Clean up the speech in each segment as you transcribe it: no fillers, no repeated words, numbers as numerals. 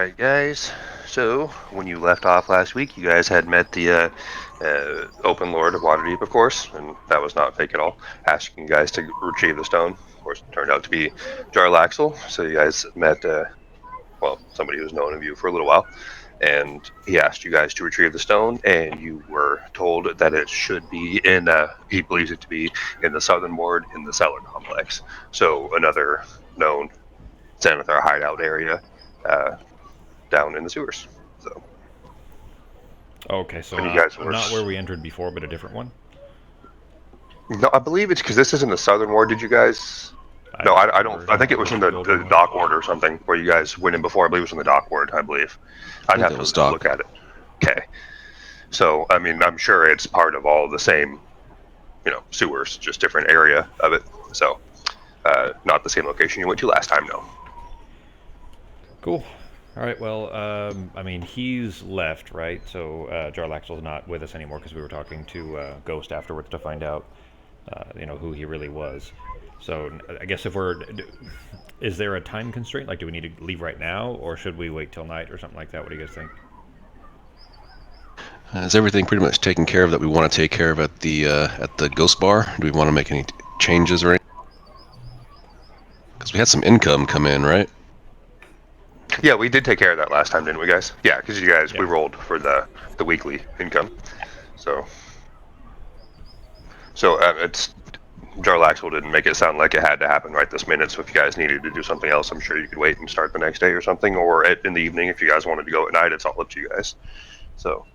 Alright, guys. So, when you left off last week, you guys had met the Open Lord of Waterdeep, of course, and that was not fake at all, asking you guys to retrieve the stone. Of course, it turned out to be Jarlaxle, so you guys met, somebody who's known of you for a little while, and he asked you guys to retrieve the stone, and you were told that it should be he believes it to be in the southern ward in the cellar complex. So, another known Xanathar hideout area. Down in the sewers. So, Okay, so and you guys were not where we entered before, but a different one? no, I believe it's because this is in the southern ward. Did you guys? I No, don't I don't. remember I think it was in the, building the one. dock ward or something where you guys went in before. I believe it was in the dock ward. I believe. I I'd think have that was to look Doc. at it. Okay. So, I mean, I'm sure it's part of all the same, sewers, just different area of it. So, not the same location you went to last time, no. Cool. All right, well, I mean, he's left, right? So Jarlaxle's not with us anymore because we were talking to Ghost afterwards to find out, who he really was. So I guess is there a time constraint? Like, do we need to leave right now, or should we wait till night or something like that? What do you guys think? Is everything pretty much taken care of that we want to take care of at the Ghost Bar? Do we want to make any changes or anything? Because we had some income come in, right? Yeah, we did take care of that last time, didn't we, guys? Yeah, because you guys, Yeah. we rolled for the weekly income. So it's Jarlaxle didn't make it sound like it had to happen right this minute. So if you guys needed to do something else, I'm sure you could wait and start the next day or something, or in the evening if you guys wanted to go at night. It's all up to you guys. So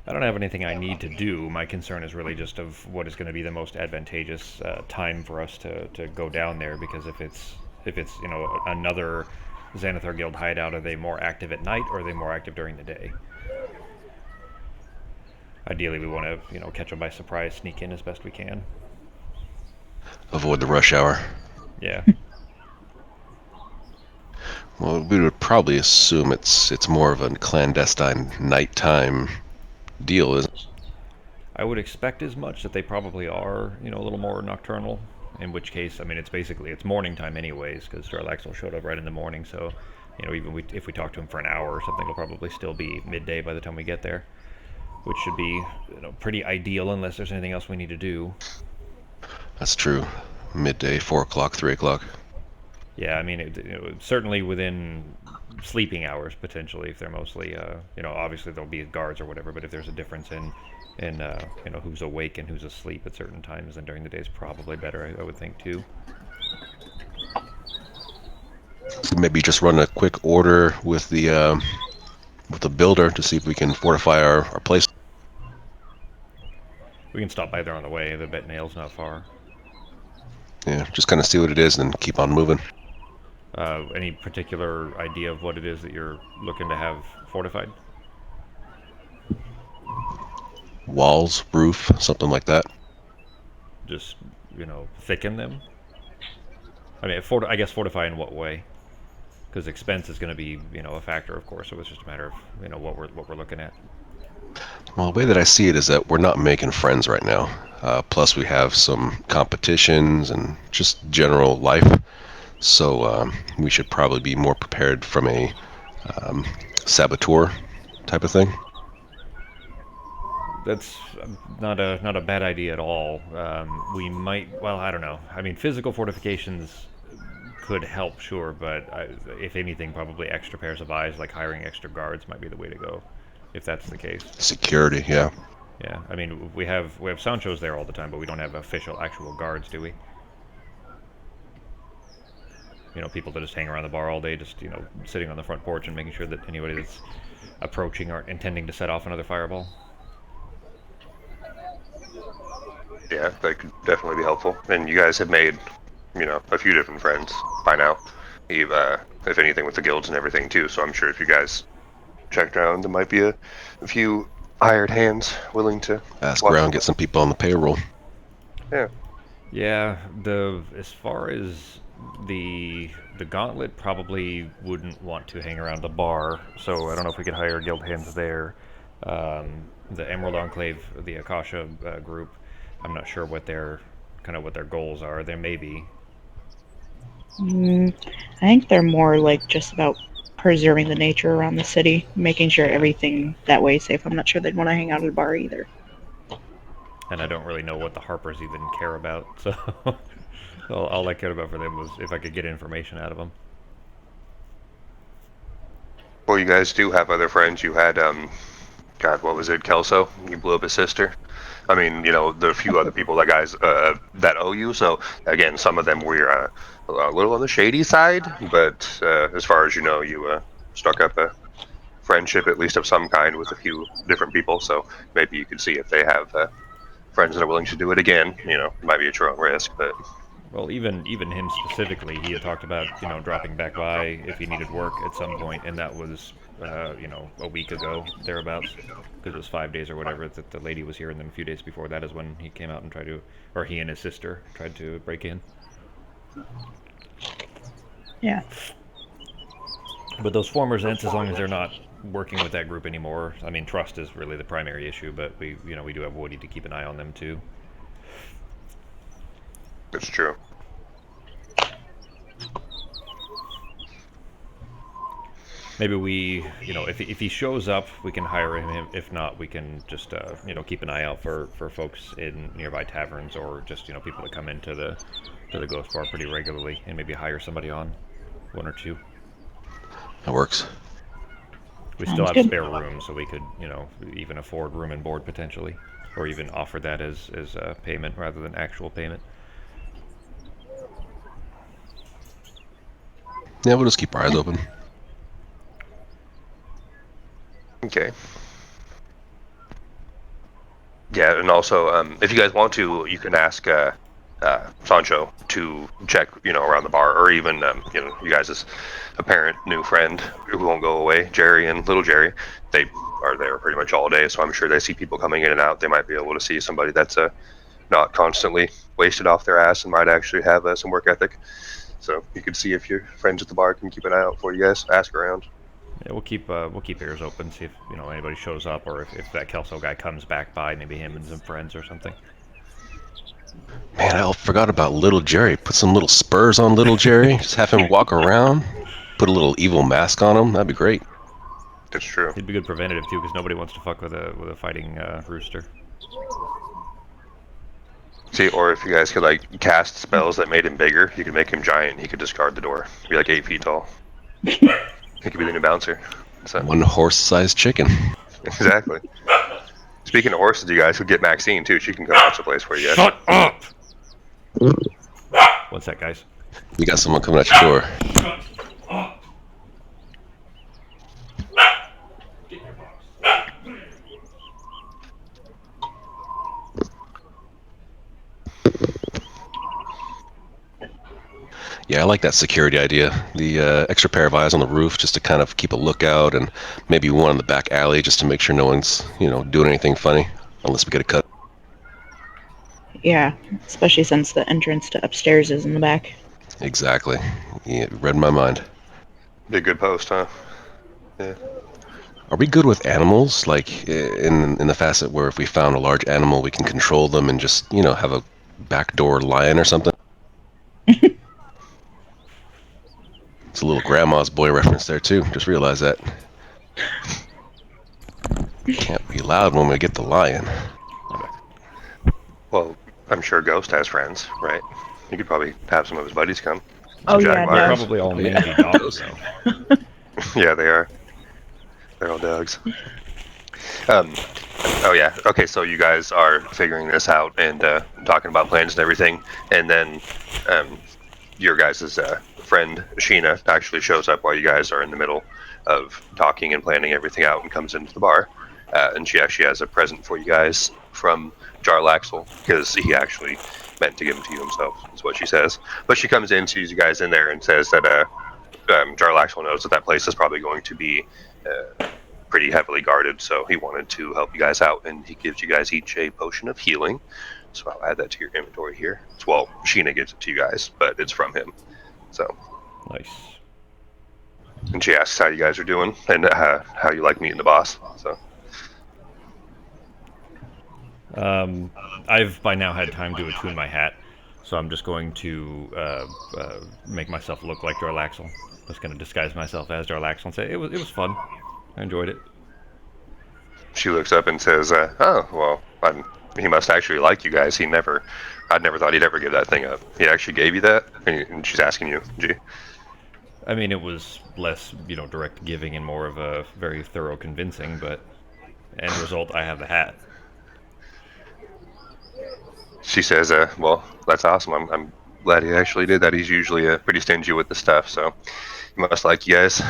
I don't have anything I need to do. My concern is really just of what is going to be the most advantageous time for us to go down there. Because if it's another Xanathar Guild hideout, are they more active at night or are they more active during the day? Ideally, we want to catch them by surprise, sneak in as best we can. Avoid the rush hour. Yeah. Well, we would probably assume it's more of a clandestine nighttime deal, isn't it? I would expect as much that they probably are, a little more nocturnal. In which case, I mean, it's morning time anyways, because Starlaxle showed up right in the morning. So, even if we talk to him for an hour or something, it'll probably still be midday by the time we get there, which should be, pretty ideal unless there's anything else we need to do. That's true. Midday, 4 o'clock, 3 o'clock. Yeah, I mean, certainly within sleeping hours potentially, if they're mostly, obviously there'll be guards or whatever. But if there's a difference in who's awake and who's asleep at certain times, then during the day is probably better, I would think too. So maybe just run a quick order with the builder to see if we can fortify our place. We can stop by there on the way. The Bet Nail's not far. Yeah, just kind of see what it is and keep on moving. Any particular idea of what it is that you're looking to have fortified? Walls, roof, something like that. Just, thicken them? I mean, I guess fortify in what way? Because expense is going to be, a factor, of course. So it's just a matter of, what we're looking at. Well, the way that I see it is that we're not making friends right now. Plus, we have some competitions and just general life. So we should probably be more prepared from a saboteur type of thing. That's not a bad idea at all. We might. Well, I don't know. I mean, physical fortifications could help, sure, but if anything, probably extra pairs of eyes, like hiring extra guards, might be the way to go. If that's the case. Security, yeah. Yeah, I mean, we have Sanchos there all the time, but we don't have official, actual guards, do we? People that just hang around the bar all day, just sitting on the front porch and making sure that anybody that's approaching aren't intending to set off another fireball. yeah, that could definitely be helpful. And you guys have made, a few different friends by now. If anything, with the guilds and everything too. So I'm sure if you guys checked around, there might be a few hired hands willing to Ask around, get some people on the payroll. Yeah. Yeah, as far as the gauntlet probably wouldn't want to hang around the bar, so I don't know if we could hire guild hands there. The Emerald Enclave, the Akasha group, I'm not sure what their goals are. There may be. I think they're more like just about preserving the nature around the city, making sure everything that way is safe. I'm not sure they'd want to hang out at a bar either. And I don't really know what the Harpers even care about, so all I cared about for them was if I could get information out of them. Well, you guys do have other friends. You had, God, what was it, Kelso? You blew up his sister. I mean, there are a few other people that guys that owe you. So again, some of them were a little on the shady side, but as far as you know, you struck up a friendship, at least of some kind, with a few different people. So maybe you could see if they have friends that are willing to do it again. It might be at your own risk, but Well, even him specifically, he had talked about dropping back by if he needed work at some point, and that was a week ago thereabouts, because it was 5 days or whatever that the lady was here, and then a few days before that is when he came out and tried to, or he and his sister tried to break in. Yeah. But those former Zents, as long as they're not working with that group anymore, I mean, trust is really the primary issue, but we do have Woody to keep an eye on them too. it's true. Maybe we, if he shows up, we can hire him. If not, we can just, keep an eye out for folks in nearby taverns or just, people that come into the Ghost Bar pretty regularly, and maybe hire somebody on, one or two. That works. We still Sounds have good. spare room, so we could, even afford room and board potentially, or even offer that as payment rather than actual payment. Yeah, we'll just keep our eyes open. Okay. Yeah, and also, if you guys want to, you can ask Sancho to check, around the bar, or even, you guys' apparent new friend who won't go away, Jerry and Little Jerry. They are there pretty much all day, so I'm sure they see people coming in and out. They might be able to see somebody that's not constantly wasted off their ass and might actually have some work ethic. So you can see if your friends at the bar can keep an eye out for you guys. Ask around. Yeah, we'll keep ears open, see if anybody shows up, or if that Kelso guy comes back by, maybe him and some friends or something. Man, I forgot about Little Jerry. Put some little spurs on Little Jerry. Just have him walk around. Put a little evil mask on him. That'd be great. That's true. He'd be good preventative too, because nobody wants to fuck with a fighting rooster. See, or if you guys could cast spells that made him bigger, you could make him giant. He could discard the door. Be 8 feet tall. He could be the new bouncer. So One horse-sized chicken. exactly. Speaking of horses, you guys could get Maxine too. She can come watch the place for you guys. Shut up! What's that, guys? We got someone coming at your door. Shut up! Get your box. Yeah, I like that security idea. The extra pair of eyes on the roof just to kind of keep a lookout, and maybe one in the back alley just to make sure no one's, doing anything funny, unless we get a cut. Yeah, especially since the entrance to upstairs is in the back. Exactly. Yeah, read my mind. Be a good post, huh? Yeah. Are we good with animals? Like in the facet where if we found a large animal, we can control them and just, have a backdoor lion or something? It's a little grandma's boy reference there too. Just realize that. Can't be loud when we get the lion. Well, I'm sure Ghost has friends, right? You could probably have some of his buddies come. Oh, yeah, Jaguars. no. They're probably all mangy dogs, though. Yeah, they are. They're all dogs. Oh yeah. Okay, so you guys are figuring this out and talking about plans and everything, and then your guys' friend Sheena actually shows up while you guys are in the middle of talking and planning everything out, and comes into the bar, and she actually has a present for you guys from Jarlaxle, because he actually meant to give them to you himself, is what she says. But she comes in, sees you guys in there, and says that Jarlaxle knows that place is probably going to be pretty heavily guarded, so he wanted to help you guys out, and he gives you guys each a potion of healing. So I'll add that to your inventory here. Well, Sheena gives it to you guys, but it's from him. So, Nice. and she asks how you guys are doing and how you like meeting the boss. So, I've by now had time to attune my hat, So I'm just going to make myself look like Jarlaxle. Just going to disguise myself as Jarlaxle and say it was fun. I enjoyed it. She looks up and says, "Oh, well, he must actually like you guys. I'd never thought he'd ever give that thing up. He actually gave you that?" And she's asking you, "Gee." I mean, it was less, direct giving and more of a very thorough convincing, but end result, I have the hat. She says, "Well, that's awesome. I'm glad he actually did that. He's usually pretty stingy with the stuff, so he must like you guys.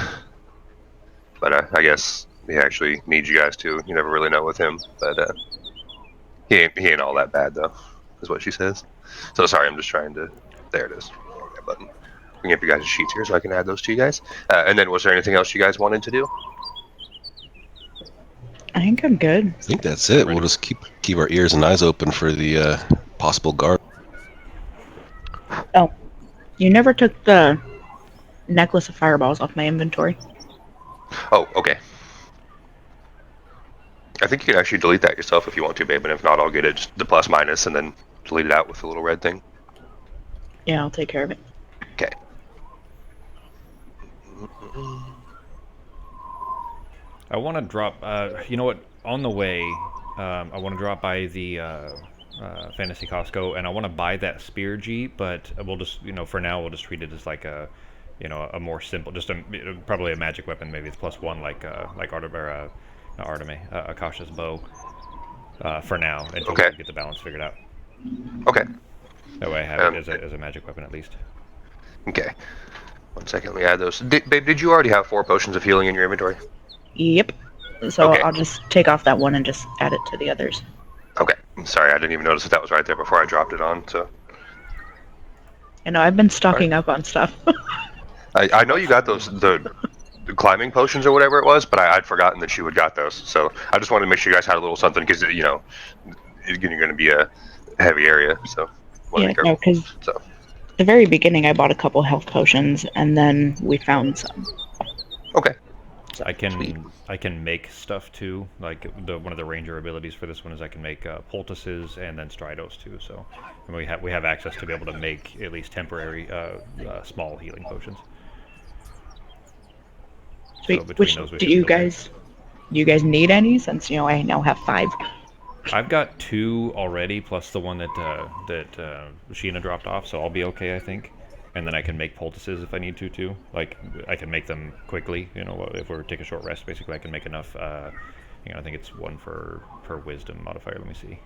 But I guess he actually needs you guys too. You never really know with him, but he ain't all that bad though," is what she says. So sorry, I'm just trying to. There it is. That button. I can give you guys sheets here so I can add those to you guys. And then, was there anything else you guys wanted to do? I think I'm good. I think that's it. We'll just keep our ears and eyes open for the possible guard. Oh, you never took the necklace of fireballs off my inventory. Oh, okay. I think you can actually delete that yourself if you want to, babe. And if not, I'll get it just the plus minus and then delete it out with the little red thing. Yeah, I'll take care of it. Okay. I want to drop. You know what? On the way, I want to drop by the Fantasy Costco, and I want to buy that spear Jeep. But we'll just, for now, we'll just treat it as like a, a more simple, just probably a magic weapon. Maybe it's +1, like Akasha's bow. For now, until we get the balance figured out. Okay. That way, I have it as a magic weapon at least. Okay. 1 second, let me add those. Babe, did you already have 4 potions of healing in your inventory? Yep. So Okay. I'll just take off that one and just add it to the others. Okay. Sorry, I didn't even notice that was right there before I dropped it on. So I know I've been stocking up on stuff. I know you got those the climbing potions or whatever it was, but I'd forgotten that you had got those. So I just wanted to make sure you guys had a little something because you're going to be a heavy area. So Yeah, no, because So the very beginning I bought a couple health potions and then we found some. okay. I can make stuff too. Like one of the ranger abilities for this one is I can make poultices and then stridos too. So we have access to be able to make at least temporary small healing potions. Sweet. So between those, do you guys need any? Since I now have 5. I've got 2 already, plus the one that Sheena dropped off. So I'll be okay, I think. And then I can make poultices if I need to too. Like I can make them quickly. If we take a short rest, basically I can make enough. I think it's 1 per wisdom modifier. Let me see.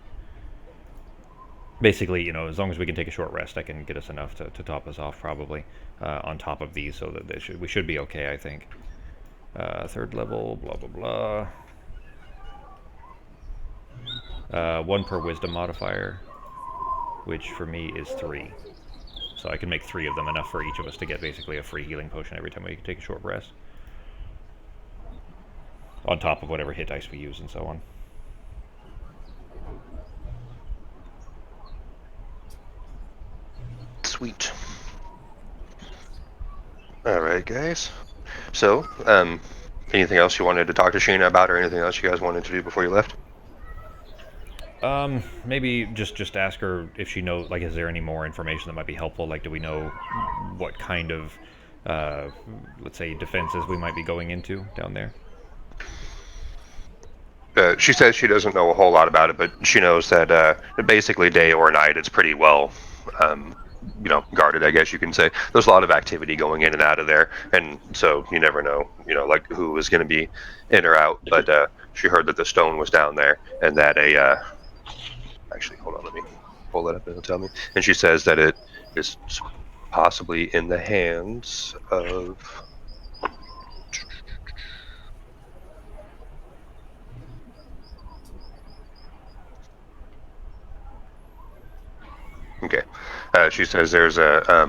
Basically, as long as we can take a short rest, I can get us enough to top us off probably on top of these, so that we should be okay, I think. 3rd level, blah blah blah. 1 per wisdom modifier, which for me is 3. So I can make 3 of them, enough for each of us to get basically a free healing potion every time we take a short rest. On top of whatever hit dice we use and so on. Sweet. Alright, guys. So, anything else you wanted to talk to Sheena about, or anything else you guys wanted to do before you left? Maybe just ask her if she knows, like, is there any more information that might be helpful? Like, do we know what kind of, let's say, defenses we might be going into down there? She says she doesn't know a whole lot about it, but she knows that basically day or night it's pretty well, guarded, I guess you can say. There's a lot of activity going in and out of there, and so you never know, like who is going to be in or out. But she heard that the stone was down there, and that actually, hold on, let me pull that up and it'll tell me. And she says that it is possibly in the hands of... Okay. She says there's a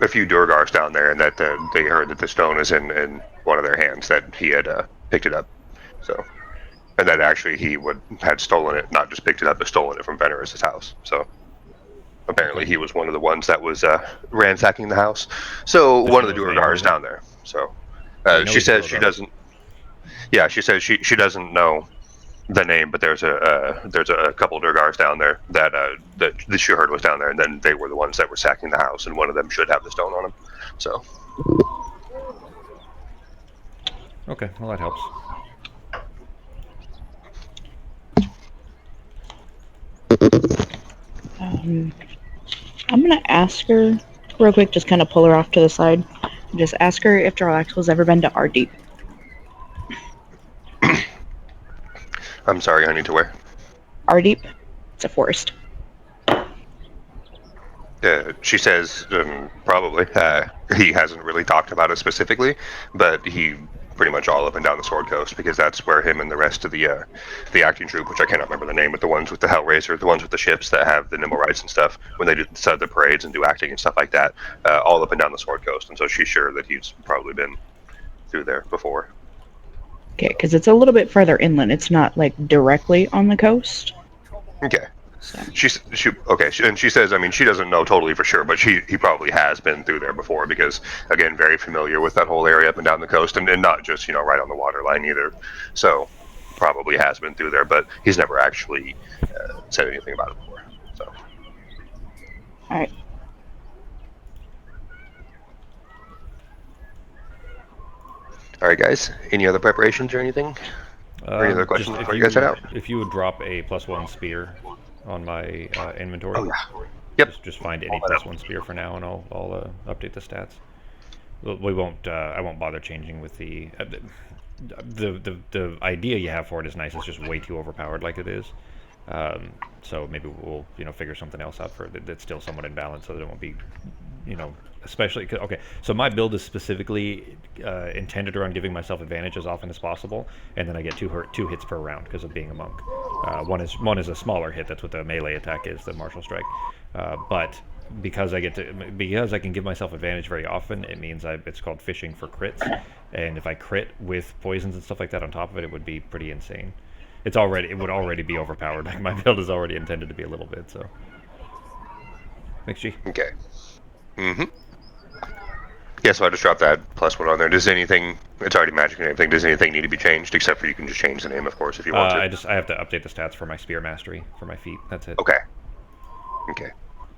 few Durgars down there, and that they heard that the stone is in one of their hands, that he had picked it up. So, and that actually he had stolen it, not just picked it up, but stolen it from Veneris' house. So apparently he was one of the ones that was ransacking the house. So one of the Durgars down there. So she says she doesn't. Yeah, she says she doesn't know the name, but there's a couple Durgars down there that the shoe herd was down there, and then they were the ones that were sacking the house, and one of them should have the stone on him. So Okay, well that helps. I'm gonna ask her real quick, just kind of pull her off to the side, and just ask her if Jarlaxle's ever been to R Deep. I'm sorry, honey, to where? R Deep, it's a forest. She says probably. He hasn't really talked about it specifically, but he pretty much all up and down the Sword Coast, because that's where him and the rest of the acting troupe, which I cannot remember the name, but the ones with the Hellraiser, the ones with the ships that have the nimble rights and stuff, when they do set up the parades and do acting and stuff like that, all up and down the Sword Coast. And so she's sure that he's probably been through there before. Okay, because it's a little bit further inland. It's not like directly on the coast. Okay. So. And she says, I mean, she doesn't know totally for sure, but he probably has been through there before, because again, very familiar with that whole area up and down the coast, and not just right on the water line either. So probably has been through there, but he's never actually said anything about it before. So. All right. All right, guys. Any other preparations or anything? Or any other questions before you guys head out? If you would drop a +1 spear on my inventory. Oh yeah. Yep. Just find any +1 spear for now, and I'll update the stats. We won't. I won't bother changing with the idea you have for it is nice. It's just way too overpowered, like it is. So maybe we'll figure something else out for that's still somewhat in balance, so that it won't be especially okay. So my build is specifically intended around giving myself advantage as often as possible, and then I get two hits per round because of being a monk. One is a smaller hit. That's what the melee attack is, the martial strike. But because I can give myself advantage very often, it means it's called fishing for crits, and if I crit with poisons and stuff like that on top of it, it would be pretty insane. It would already be overpowered. Like my build is already intended to be a little bit. So thanks, G. Okay. Yeah, so I just dropped that +1 on there. Does anything? It's already magic and everything. Does anything need to be changed? Except for you can just change the name, of course, if you want to. I have to update the stats for my spear mastery for my feet. That's it. Okay.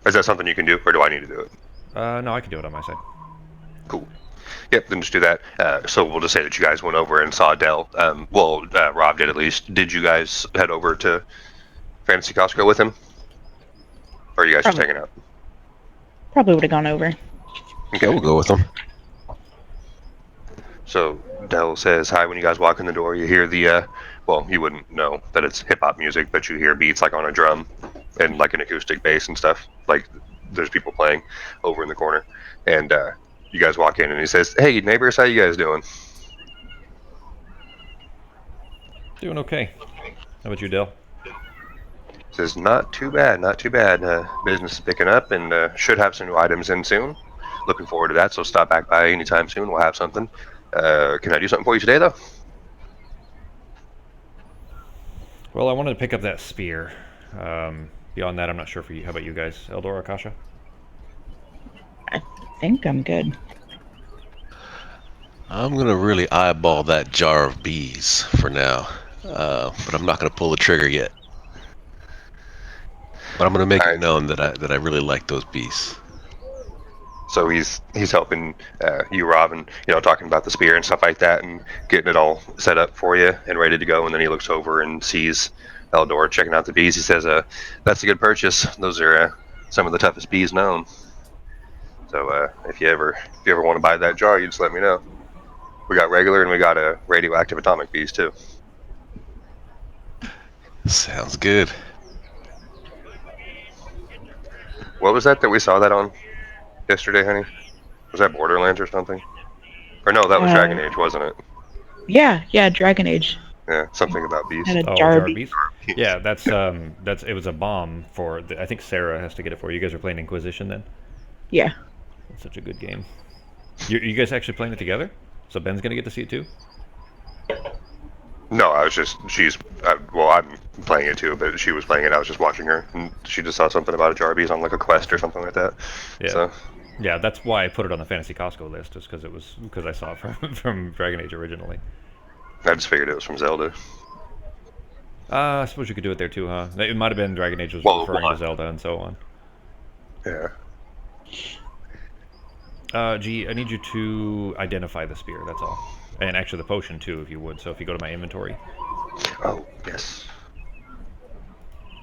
Is that something you can do, or do I need to do it? No, I can do it on my side. Cool. Yep, then just do that. So we'll just say that you guys went over and saw Dell. Rob did at least. Did you guys head over to Fantasy Costco with him? Or are you guys just hanging out? Probably would have gone over. Okay, we'll go with them. So Dell says hi when you guys walk in the door. You hear the, you wouldn't know that it's hip-hop music, but you hear beats like on a drum and like an acoustic bass and stuff. Like there's people playing over in the corner. And you guys walk in and he says, hey, neighbors, how you guys doing? Doing okay. How about you, Dell? Says, not too bad, not too bad. Business is picking up and should have some new items in soon. Looking forward to that, so stop back by anytime soon. We'll have something. Can I do something for you today, though? Well, I wanted to pick up that spear. Beyond that, I'm not sure for you. How about you guys, Eldor, Akasha? I think I'm good. I'm going to really eyeball that jar of bees for now. But I'm not going to pull the trigger yet. But I'm going to make it known that I really like those bees. So he's helping you, Rob, and talking about the spear and stuff like that, and getting it all set up for you and ready to go. And then he looks over and sees Eldor checking out the bees. He says, "That's a good purchase. Those are some of the toughest bees known. So if you ever want to buy that jar, you just let me know. We got regular and we got radioactive atomic bees too." Sounds good. What was that we saw that on yesterday, honey? Was that Borderlands or something? Or no, that was Dragon Age, wasn't it? Yeah, Dragon Age. Yeah, something about bees. Had a jar of bees. Yeah, that's it was a bomb for I think Sarah has to get it for you. You guys are playing Inquisition then? Yeah. It's such a good game. You guys actually playing it together? So Ben's gonna get to see it too? No, I was just I'm playing it too, but she was playing it. I was just watching her, and she just saw something about a jar of bees on like a quest or something like that. Yeah. So. Yeah, that's why I put it on the Fantasy Costco list, just because I saw it from Dragon Age originally. I just figured it was from Zelda. I suppose you could do it there too, huh? It might have been Dragon Age was Well, referring to Zelda and so on. yeah. G, I need you to identify the spear, that's all. And actually the potion too, if you would. So if you go to my inventory, Oh, yes.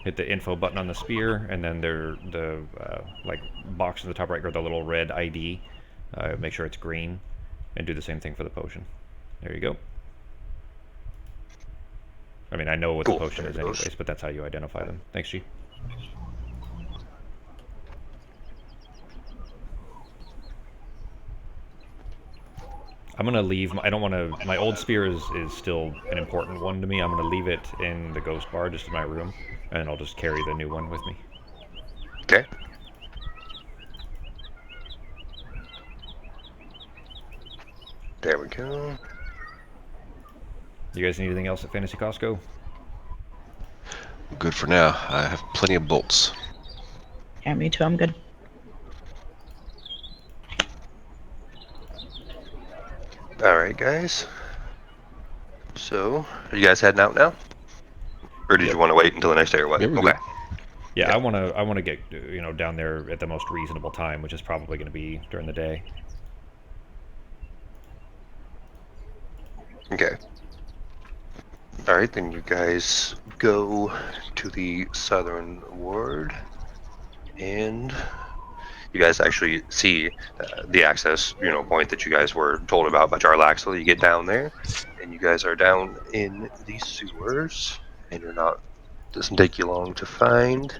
hit the info button on the spear, and then the like box in the top right, or the little red ID. Make sure it's green, and do the same thing for the potion. There you go. I mean, I know what the Cool. potion There is it goes. anyways, but that's how you identify them. Thanks, G. I'm gonna leave. I don't want to. My old spear is still an important one to me. I'm gonna leave it in the ghost bar, just in my room, and I'll just carry the new one with me. Okay. There we go. You guys need anything else at Fantasy Costco? Good for now. I have plenty of bolts. Yeah, me too. I'm good. All right, guys. So, are you guys heading out now? Or did you want to wait until the next day or what? Yeah, we're Okay. good. Yeah, I wanna get down there at the most reasonable time, which is probably gonna be during the day. Okay. All right, then you guys go to the southern ward, and you guys actually see the access, point that you guys were told about by Jarlaxle. You get down there, and you guys are down in the sewers, and doesn't take you long to find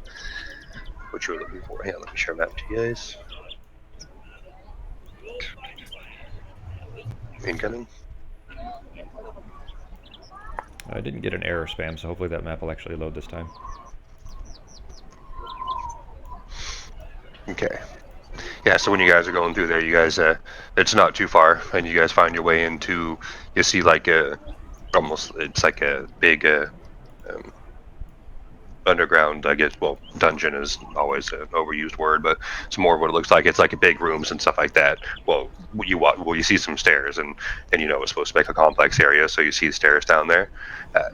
what you're looking for. Yeah, let me share a map to you guys. Incoming. I didn't get an error spam, so hopefully that map will actually load this time. Okay. Yeah, so when you guys are going through there, you guys, it's not too far, and you guys find your way into, you see like it's like a big um, underground, I guess. Well, dungeon is always an overused word, but it's more what it looks like. It's like big rooms and stuff like that. Well, you see some stairs, and it's supposed to be like a complex area, so you see the stairs down there,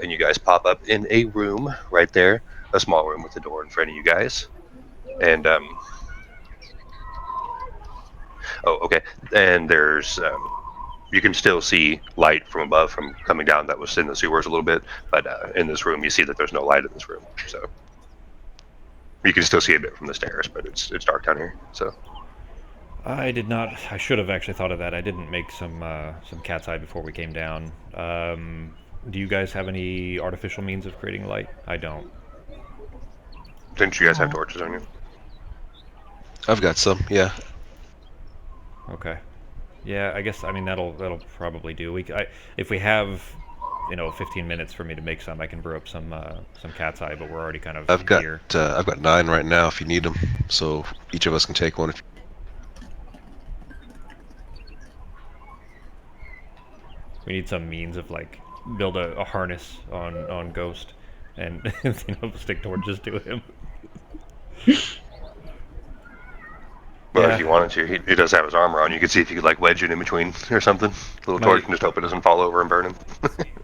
and you guys pop up in a room right there, a small room with a door in front of you guys, and oh, okay, and there's you can still see light from above from coming down that was in the sewers a little bit, but in this room you see that there's no light in this room, so you can still see a bit from the stairs, but it's dark down here. So I did not. I should have actually thought of that. I didn't make some cat's eye before we came down. Do you guys have any artificial means of creating light? I don't. didn't you guys have No. torches on you? I've got some, yeah. Okay. Yeah, I guess. I mean that'll probably do. If we have 15 minutes for me to make some, I can brew up some cat's eye. But we're already kind of I've got here. I've got 9 right now if you need them. So each of us can take one. We need some means of like build a harness on Ghost and stick torches to him. Well, Yeah. if you wanted to, he does have his armor on. You could see if you could like wedge it in between or something. A little torch, and just hope it doesn't fall over and burn him.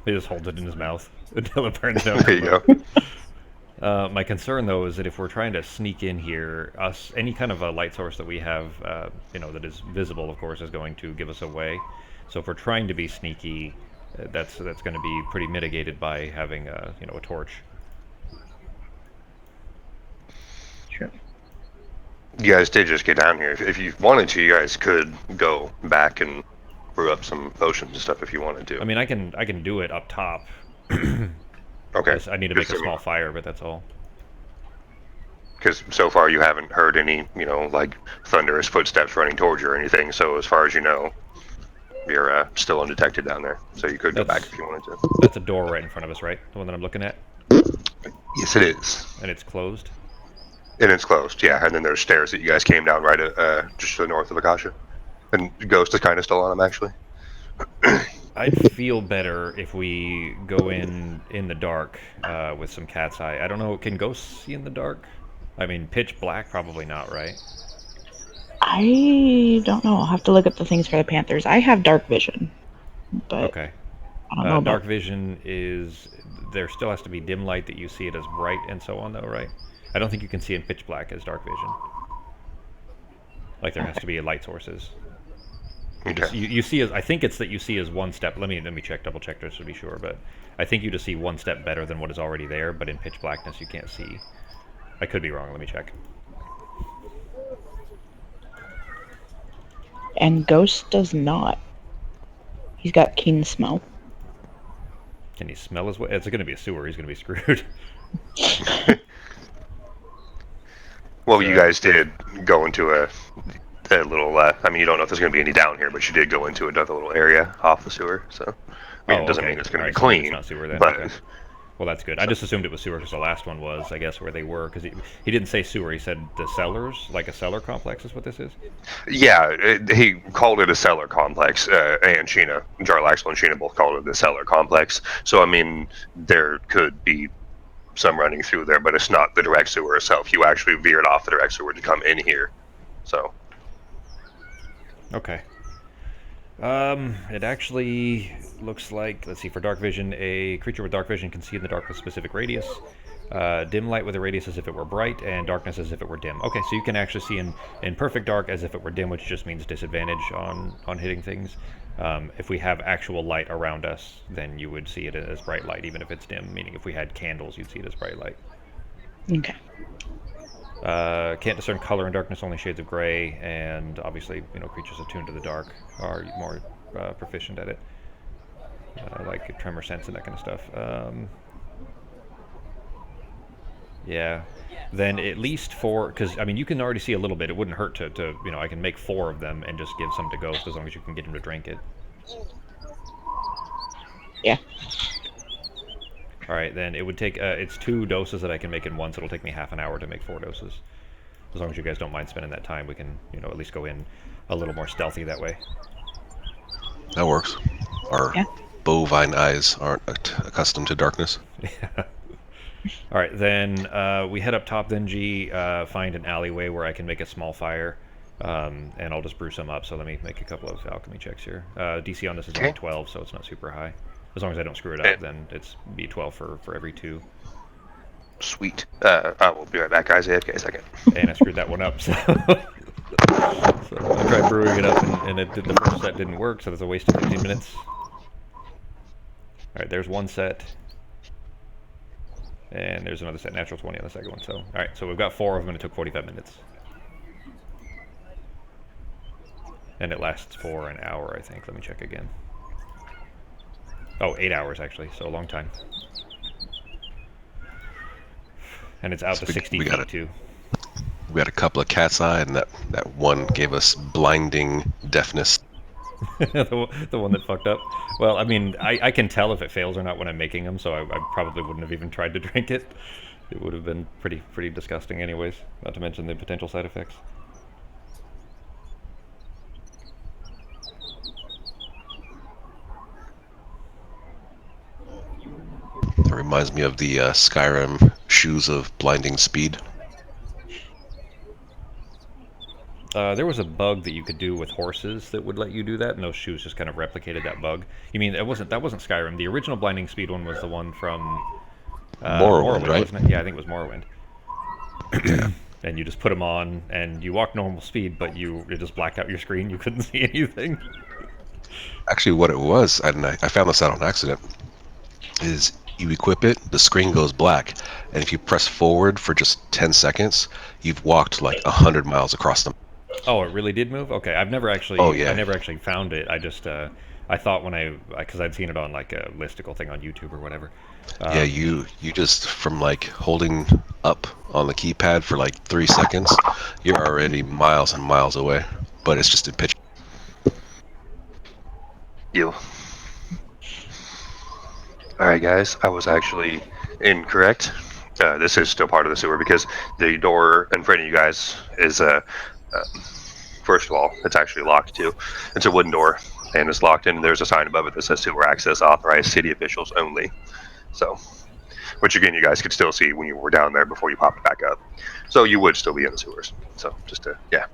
He just holds it in his mouth until it burns down. There you go. My concern, though, is that if we're trying to sneak in here, any kind of a light source that we have, that is visible, of course, is going to give us away. So if we're trying to be sneaky, that's going to be pretty mitigated by having a torch. Sure. You guys did just get down here. If you wanted to, you guys could go back and brew up some potions and stuff if you wanted to. I mean, I can do it up top. Okay. I need to make a small fire, but that's all. Because so far you haven't heard any, like thunderous footsteps running towards you or anything. So as far as you know, you're still undetected down there. So you could go back if you wanted to. That's a door right in front of us, right? The one that I'm looking at? Yes, it is. And it's closed? And it's closed, yeah. And then there's stairs that you guys came down right just to the north of Akasha. And Ghost is kind of still on them, actually. I'd feel better if we go in the dark with some cat's eye. I don't know, can ghosts see in the dark? I mean, pitch black, probably not, right? I don't know. I'll have to look up the things for the Panthers. I have dark vision, but Okay. I don't know Dark about. vision is there still has to be dim light that you see it as bright and so on, though, right? I don't think you can see in pitch black as dark vision. Like there has Okay. to be light sources. You Okay. just you see as I think it's that you see as one step. Let me check double check just to be sure, but I think you just see one step better than what is already there. But in pitch blackness, you can't see. I could be wrong. Let me check. And Ghost does not. He's got keen smell. Can he smell his way? It's going to be a sewer. He's going to be screwed. Well, you So, guys did go into a little. I mean, you don't know if there's going to be any down here, but you did go into another little area off the sewer. So, I mean, it oh, doesn't mean okay. it's All going to be right. So maybe it's clean, not sewer then. Okay. but Well, that's good. I so, just assumed it was sewer because the last one was, I guess, where they were. Because he didn't say sewer. He said the cellars, like a cellar complex, is what this is. yeah, he called it a cellar complex, and Jarlaxle and Sheena both called it the cellar complex. So, I mean, there could be some running through there, but it's not the direct sewer itself. You actually veered off the direct sewer to come in here. So, Okay. It actually looks like, let's see, for dark vision, a creature with dark vision can see in the dark with specific radius. Dim light with a radius as if it were bright, and darkness as if it were dim. Okay, so you can actually see in perfect dark as if it were dim, which just means disadvantage on hitting things. If we have actual light around us, then you would see it as bright light, even if it's dim, meaning if we had candles, you'd see it as bright light. Okay. Can't discern color in darkness, only shades of gray, and obviously, creatures attuned to the dark are more proficient at it, like tremor sense and that kind of stuff. Yeah, then at least four, because I mean, you can already see a little bit. It wouldn't hurt to I can make four of them and just give some to Ghost as long as you can get him to drink it. Yeah. All right, then it would take, it's 2 doses that I can make in one, so it'll take me half an hour to make 4 doses. As long as you guys don't mind spending that time, we can, at least go in a little more stealthy that way. That works. Our Yeah. bovine eyes aren't accustomed to darkness. Yeah. All right, then we head up top. Then G, find an alleyway where I can make a small fire, and I'll just brew some up. So let me make a couple of alchemy checks here. DC on this is only 12, so it's not super high. As long as I don't screw it up, then it's B12 for every 2. sweet. I will be right back, guys. AFK a second. And I screwed that one up. So, so I tried brewing it up, and it did, the first set didn't work, so there's a waste of 15 minutes. All right, there's one set. And there's another set, natural 20 on the second one. So, all right, so we've got 4 of them, and it took 45 minutes. And it lasts for an hour, I think. Let me check again. Oh, 8 hours, actually, so a long time. And it's out So to 60 feet, too. We had a couple of cat's eye, and that one gave us blinding deafness. the one that fucked up. Well, I mean, I can tell if it fails or not when I'm making them, so I probably wouldn't have even tried to drink it. It would have been pretty disgusting anyways, not to mention the potential side effects. That reminds me of the Skyrim shoes of blinding speed. There was a bug that you could do with horses that would let you do that, and those shoes just kind of replicated that bug. You mean that wasn't Skyrim? The original blinding speed one was the one from Morrowind, right? Wasn't it? Yeah, I think it was Morrowind. And you just put them on, and you walk normal speed, but it just blacked out your screen. You couldn't see anything. Actually, what it was, and I found this out on accident, is you equip it, the screen goes black, and if you press forward for just 10 seconds, you've walked like 100 miles across them. Oh, it really did move? Okay, I've never actually. Oh, yeah. I never actually found it. I just I thought because I'd seen it on like a listicle thing on YouTube or whatever. Yeah, you just from like holding up on the keypad for like 3 seconds, you're already miles and miles away. But it's just in pitch. You. Alright, guys. I was actually incorrect. This is still part of the sewer because the door in front of you guys is, first of all, it's actually locked too. It's a wooden door and it's locked in. There's a sign above it that says sewer access authorized city officials only. So, which again, you guys could still see when you were down there before you popped it back up. So you would still be in the sewers. So just to, yeah.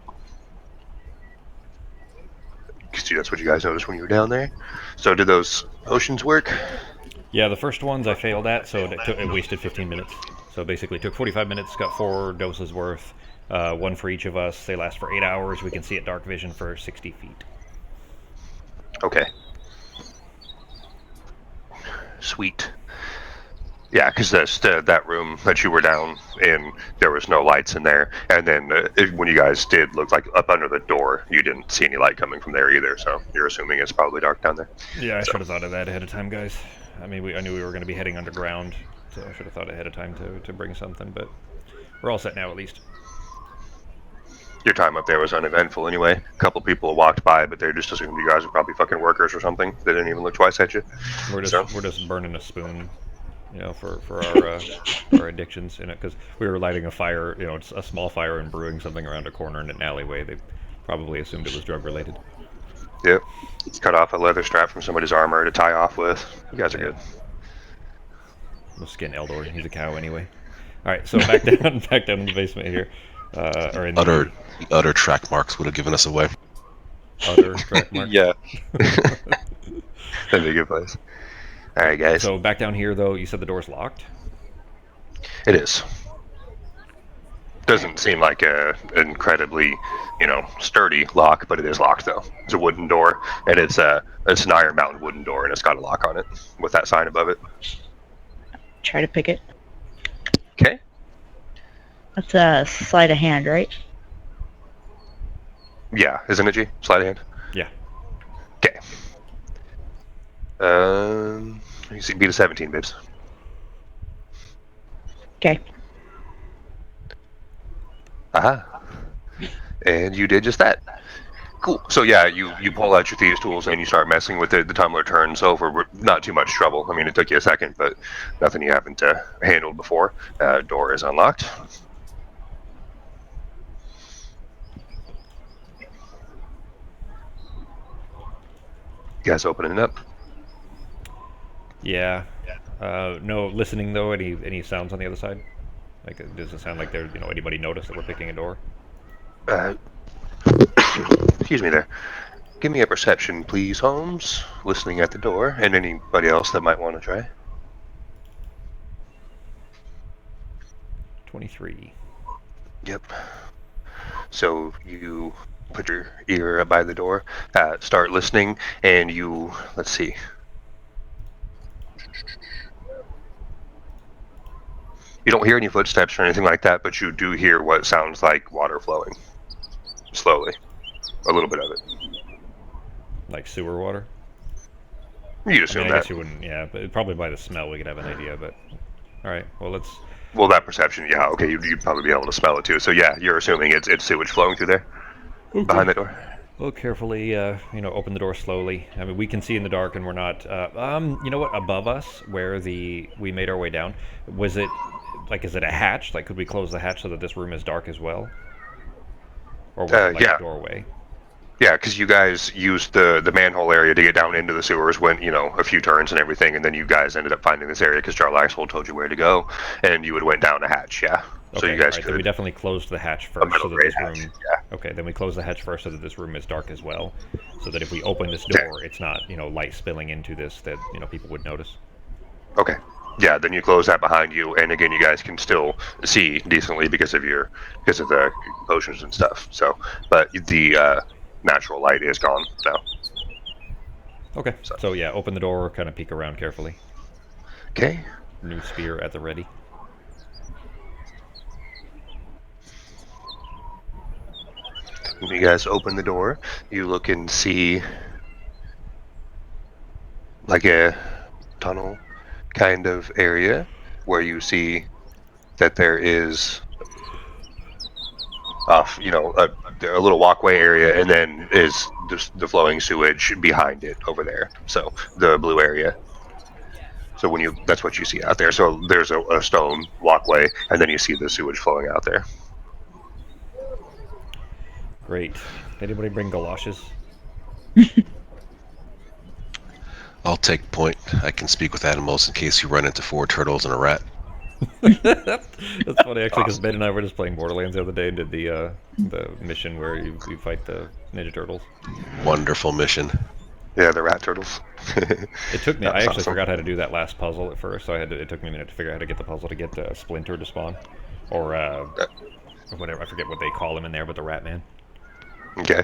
because that's what you guys noticed when you were down there. So did those potions work? Yeah, the first ones I failed at, so it wasted 15 minutes. So basically, took 45 minutes, got 4 doses worth, one for each of us. They last for 8 hours. We can see at dark vision for 60 feet. Okay. Sweet. Yeah, because that room that you were down in, there was no lights in there. And then when you guys did look like up under the door, you didn't see any light coming from there either. So you're assuming it's probably dark down there. Yeah, I So- should have thought of that ahead of time, guys. I mean, I knew we were going to be heading underground, so I should have thought ahead of time to bring something, but we're all set now at least. Your time up there was uneventful anyway. A couple people walked by, but they just assumed you guys were probably fucking workers or something. They didn't even look twice at you. We're So- just burning a spoon, for our addictions in it, because we were lighting a fire, it's a small fire and brewing something around a corner in an alleyway. They probably assumed it was drug related. Yep. Cut off a leather strap from somebody's armor to tie off with. You guys are good. We'll skin Eldor. He's a cow anyway. All right, so back down, back down in the basement here, or in The utter track marks would have given us away. the other track mark. Yeah. That'd be a good place. All right, guys. So back down here, though, you said the door's locked. It is. Doesn't seem like a incredibly, sturdy lock, but it is locked though. It's a wooden door, and it's an Iron Mountain wooden door, and it's got a lock on it with that sign above it. Try to pick it. Okay. That's a sleight of hand, right? Yeah, isn't it, G? Sleight of hand. Yeah. Okay. You see, beat a 17, babes. Okay. Aha. And you did just that. Cool. So yeah, you pull out your thieves' tools and you start messing with it. The tumbler turns over with not too much trouble. I mean, it took you a second, but nothing you haven't handled before. Door is unlocked. You guys opening it up? Yeah. No listening though. Any sounds on the other side? Like, does it sound like there's anybody noticed that we're picking a door? Excuse me there. Give me a perception, please, Holmes. Listening at the door, and anybody else that might want to try. 23. Yep. So you put your ear up by the door, start listening, and let's see. You don't hear any footsteps or anything like that, but you do hear what sounds like water flowing. Slowly. A little bit of it. Like sewer water? You'd I assume mean, I that. guess you wouldn't. Yeah, but probably by the smell we could have an idea. But all right. Well, let's. Well, that perception, yeah, okay, you'd probably be able to smell it too. So yeah, you're assuming it's sewage flowing through there, behind the door. We'll carefully, open the door slowly. I mean, we can see in the dark, and we're not. You know what? Above us, where we made our way down, was it is it a hatch? Like, could we close the hatch so that this room is dark as well? Or was it like yeah. a doorway? Yeah, because you guys used the manhole area to get down into the sewers, went a few turns and everything, and then you guys ended up finding this area because Charles Axel told you where to go, and you went down a hatch. Yeah. So Okay, you guys right, could. then we definitely closed the hatch A first metal so that grate this room. hatch, yeah. Okay, then we close the hatch first so that this room is dark as well, so that if we open this door, it's not light spilling into this that people would notice. Okay. Yeah, then you close that behind you, and again, you guys can still see decently because of the potions and stuff. So, but the natural light is gone now. Okay, so yeah, open the door, kind of peek around carefully. Okay. New spear at the ready. When you guys open the door, you look and see like a tunnel kind of area where you see that there is a little walkway area, and then is just the flowing sewage behind it over there. So the blue area. So that's what you see out there. So there's a stone walkway, and then you see the sewage flowing out there. Great. Anybody bring galoshes? I'll take point. I can speak with animals in case you run into 4 turtles and a rat. That's funny actually, because Awesome. Ben and I were just playing Borderlands the other day and did the mission where you fight the Ninja Turtles. Wonderful mission. Yeah, the rat turtles. It took me. That I was actually awesome. forgot how to do that last puzzle at first, so it took me a minute to figure out how to get the puzzle to get Splinter to spawn, or whatever. I forget what they call him in there, but the Rat Man. Okay.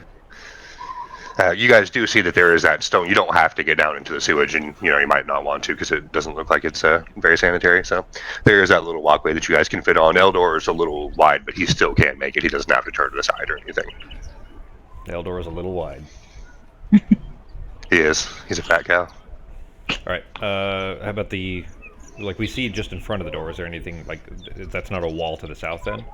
You guys do see that there is that stone. You don't have to get down into the sewage, and you might not want to because it doesn't look like it's very sanitary. So there is that little walkway that you guys can fit on. Eldor is a little wide, but he still can't make it. He doesn't have to turn to the side or anything. Eldor is a little wide. He is. He's a fat cow. All right. How about like we see just in front of the door? Is there anything like that's not a wall to the south then?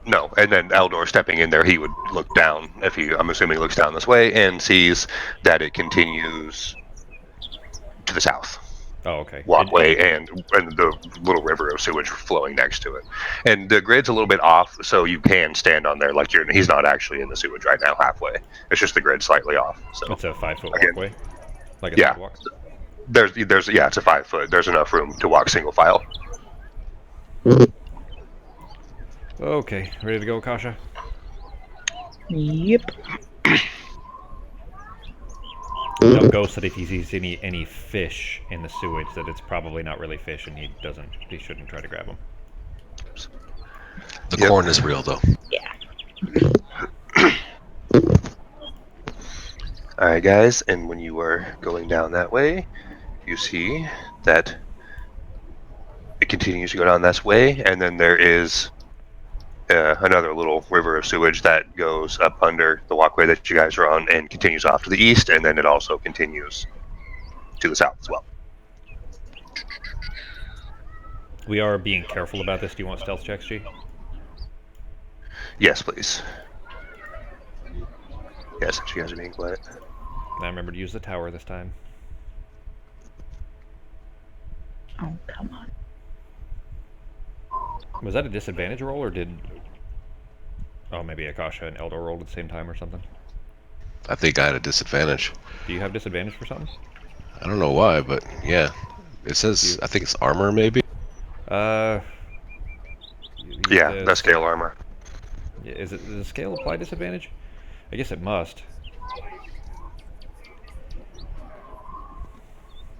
No, and then Eldor stepping in there, he would look down. If he, I'm assuming, looks down this way and sees that it continues to the south. Oh, okay. Walkway and the little river of sewage flowing next to it. And the grid's a little bit off, so you can stand on there like he's not actually in the sewage right now halfway. It's just the grid slightly off. So It's a 5-foot again, walkway, like a yeah, sidewalk. there's yeah, it's a 5 foot. There's enough room to walk single file. Okay, ready to go, Kasha? Yep. Tell Ghost that if he sees any fish in the sewage, that it's probably not really fish, and he shouldn't try to grab them. The Yep. corn is real, though. Yeah. All right, guys, and when you are going down that way, you see that it continues to go down this way, and then there is another little river of sewage that goes up under the walkway that you guys are on and continues off to the east, and then it also continues to the south as well. We are being careful about this. Do you want stealth checks, G? Yes, please. Yes, you guys are being quiet. I remember to use the tower this time. Oh, come on. Was that a disadvantage roll, or did... Oh, maybe Akasha and Eldor rolled at the same time or something? I think I had a disadvantage. Do you have disadvantage for something? I don't know why, but yeah. It says, I think it's armor, maybe? Uh... Yeah, that's scale armor. Does the scale apply disadvantage? I guess it must.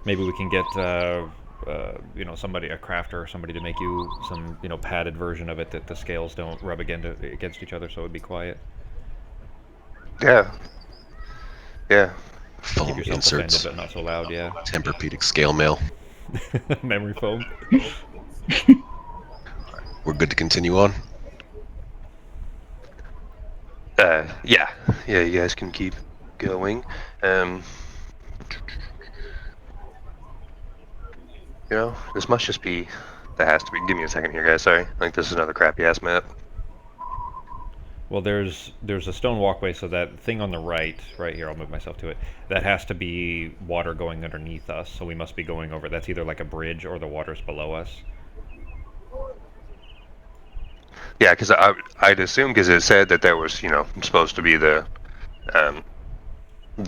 Maybe we can get, somebody, a crafter or somebody to make you some, padded version of it that the scales don't rub against each other, so it would be quiet. Yeah. Yeah. Keep Foam yourself inserts. offended, but not so loud, yeah. Tempur-Pedic scale mail. Memory foam. We're good to continue on? Yeah. Yeah, you guys can keep going. This must just be... That has to be... Give me a second here, guys, sorry. I think this is another crappy-ass map. Well, there's a stone walkway, so that thing on the right here, I'll move myself to it, that has to be water going underneath us, so we must be going over. That's either like a bridge or the water's below us. Yeah, because I'd assume, because it said that there was, supposed to be the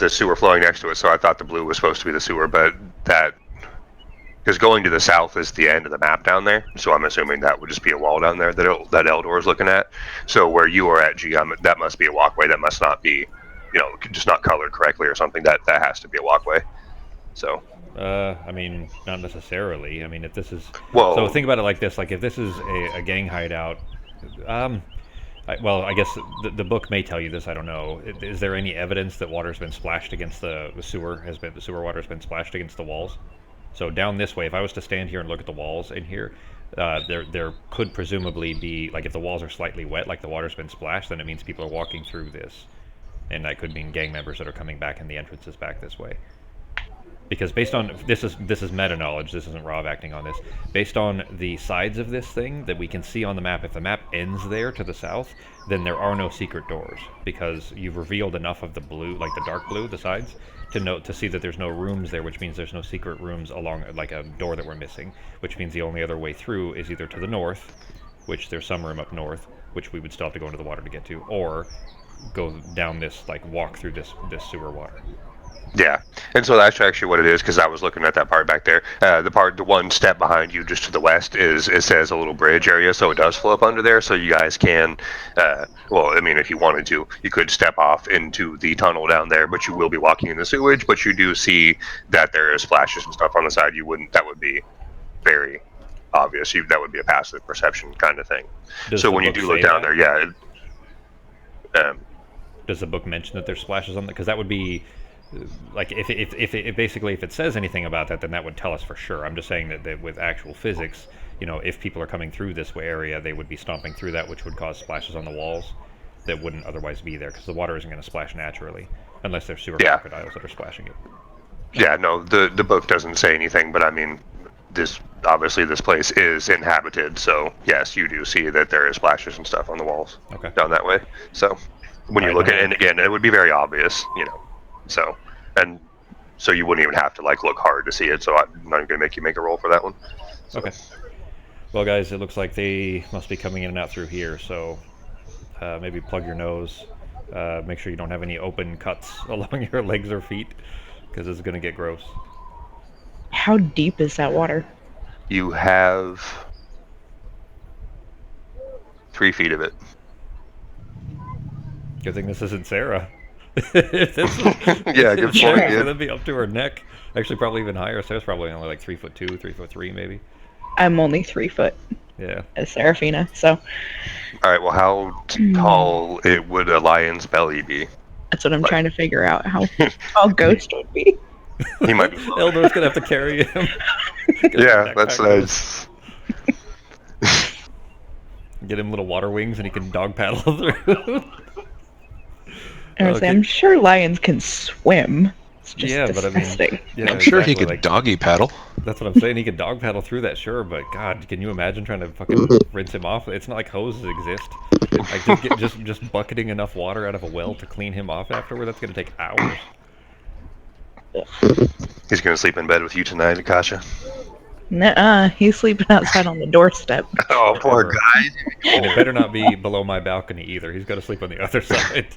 sewer flowing next to it, so I thought the blue was supposed to be the sewer, but that... Because going to the south is the end of the map down there, so I'm assuming that would just be a wall down there that Eldor is looking at. So where you are at, G, that must be a walkway. That must not be, just not colored correctly or something. That has to be a walkway. So. I mean, not necessarily. I mean, if this is... Well, so think about it like this. Like, if this is a gang hideout... I guess the book may tell you this, I don't know. Is there any evidence that water's been splashed against the sewer? The sewer water's been splashed against the walls? So down this way, if I was to stand here and look at the walls in here, there could presumably be, like if the walls are slightly wet, like the water's been splashed, then it means people are walking through this. And that could mean gang members that are coming back and the entrance is back this way. Because based on, this is meta knowledge, this isn't Rob acting on this, based on the sides of this thing that we can see on the map, if the map ends there to the south, then there are no secret doors. Because you've revealed enough of the blue, like the dark blue, the sides, to see that there's no rooms there, which means there's no secret rooms along, like a door that we're missing, which means the only other way through is either to the north, which there's some room up north, which we would still have to go into the water to get to, or go down this, like walk through this sewer water. Yeah, and so that's actually what it is, because I was looking at that part back there. The one step behind you, just to the west, it says a little bridge area, so it does flow up under there. So you guys can, well, I mean, if you wanted to, you could step off into the tunnel down there, but you will be walking in the sewage. But you do see that there is splashes and stuff on the side. You wouldn't. That would be very obvious. That would be a passive perception kind of thing. Does So the when you book do look say down that? there, yeah. Does the book mention that there's splashes on it? Because that would be like if basically if it says anything about that, then that would tell us for sure. I'm just saying that with actual physics, if people are coming through this area, they would be stomping through that, which would cause splashes on the walls that wouldn't otherwise be there because the water isn't going to splash naturally unless there's sewer Yeah. crocodiles that are splashing it. Yeah, no, the book doesn't say anything, but I mean, this place is inhabited, so yes, you do see that there is splashes and stuff on the walls Okay. down that way. So when you Alright, look at then it, and again, it would be very obvious, So and so you wouldn't even have to like look hard to see it. So I'm not even gonna make you make a roll for that one. So, Okay. Well, guys, it looks like they must be coming in and out through here, so maybe plug your nose. Make sure you don't have any open cuts along your legs or feet, because it's going to get gross. How deep is that water? You have 3 feet of it. Good thing this isn't Sarah. If this was, Yeah, good Sarah, point. Yeah. that'd be up to her neck. Actually, probably even higher. Sarah's probably only like 3'2", 3'3", maybe. I'm only 3 foot Yeah. as Seraphina, so All right. Well, how tall would a lion's belly be? that's what I'm trying to figure out. How tall Ghost would be. He might be. Eldor's gonna have to carry him. Yeah, that's nice. Get him little water wings, and he can dog paddle through. I'm sure lions can swim. It's just Yeah, but I mean, disgusting. yeah, I'm sure he exactly, could like, doggy paddle. That's what I'm saying. He could dog paddle through that, sure, but God, can you imagine trying to fucking rinse him off? It's not like hoses exist. Like just bucketing enough water out of a well to clean him off afterward. That's gonna take hours. He's gonna sleep in bed with you tonight, Akasha. Nuh-uh, he's sleeping outside on the doorstep. Oh, poor Whatever. guy. And it better not be below my balcony either. He's got to sleep on the other side.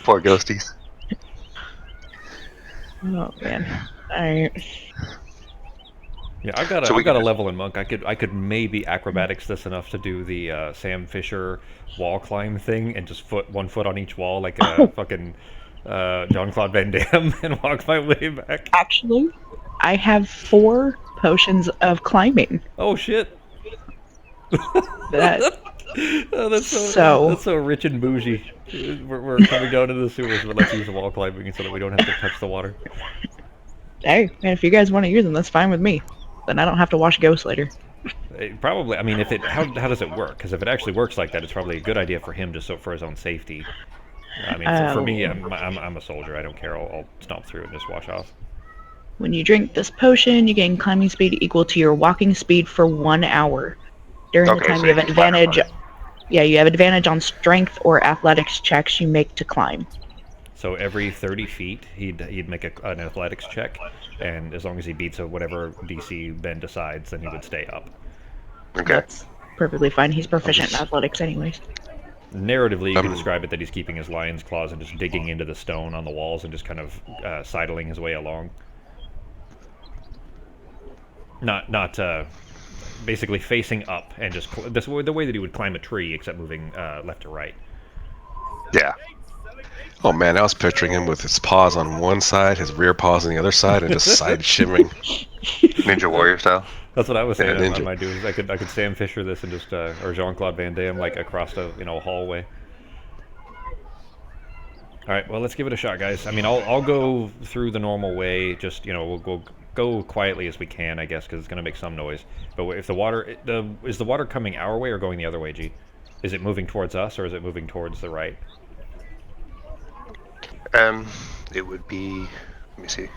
Poor ghosties. Oh man. Alright. Yeah, I've got So we a can- level in monk. I could maybe acrobatics this enough to do the Sam Fisher wall climb thing and just 1 foot on each wall like a fucking Jean-Claude Van Damme and walk my way back. Actually, I have 4 potions of climbing. Oh shit! That Oh, that's so rich and bougie. We're coming down into the sewers, but let's use the wall climbing so that we don't have to touch the water. hey, man, if you guys want to use them, that's fine with me. Then I don't have to wash ghosts later. Probably. I mean, how does it work? Because if it actually works like that, it's probably a good idea for him just for his own safety. I mean, for me, I'm a soldier. I don't care. I'll stomp through and just wash off. When you drink this potion, you gain climbing speed equal to your walking speed for 1 hour. During the Okay, time so you have you can climb advantage. up on Yeah, you have advantage on strength or athletics checks you make to climb. So every 30 feet, he'd make an athletics check, and as long as he beats whatever DC Ben decides, then he would stay up. Okay. That's perfectly fine. He's proficient in athletics anyways. Narratively, you can describe it that he's keeping his lion's claws and just digging into the stone on the walls and just kind of sidling his way along. Not basically facing up and just the way that he would climb a tree, except moving left to right. Yeah. Oh man, I was picturing him with his paws on one side, his rear paws on the other side, and just side shimmering. Ninja Warrior style. That's what I was saying. Yeah, I ninja. might do is I could Sam Fisher this and just or Jean-Claude Van Damme like across the hallway. All right, well let's give it a shot, guys. I mean, I'll go through the normal way. Just we'll go quietly as we can, I guess, because it's gonna make some noise. But if is the water coming our way or going the other way, G? Is it moving towards us or is it moving towards the right? It would be. Let me see.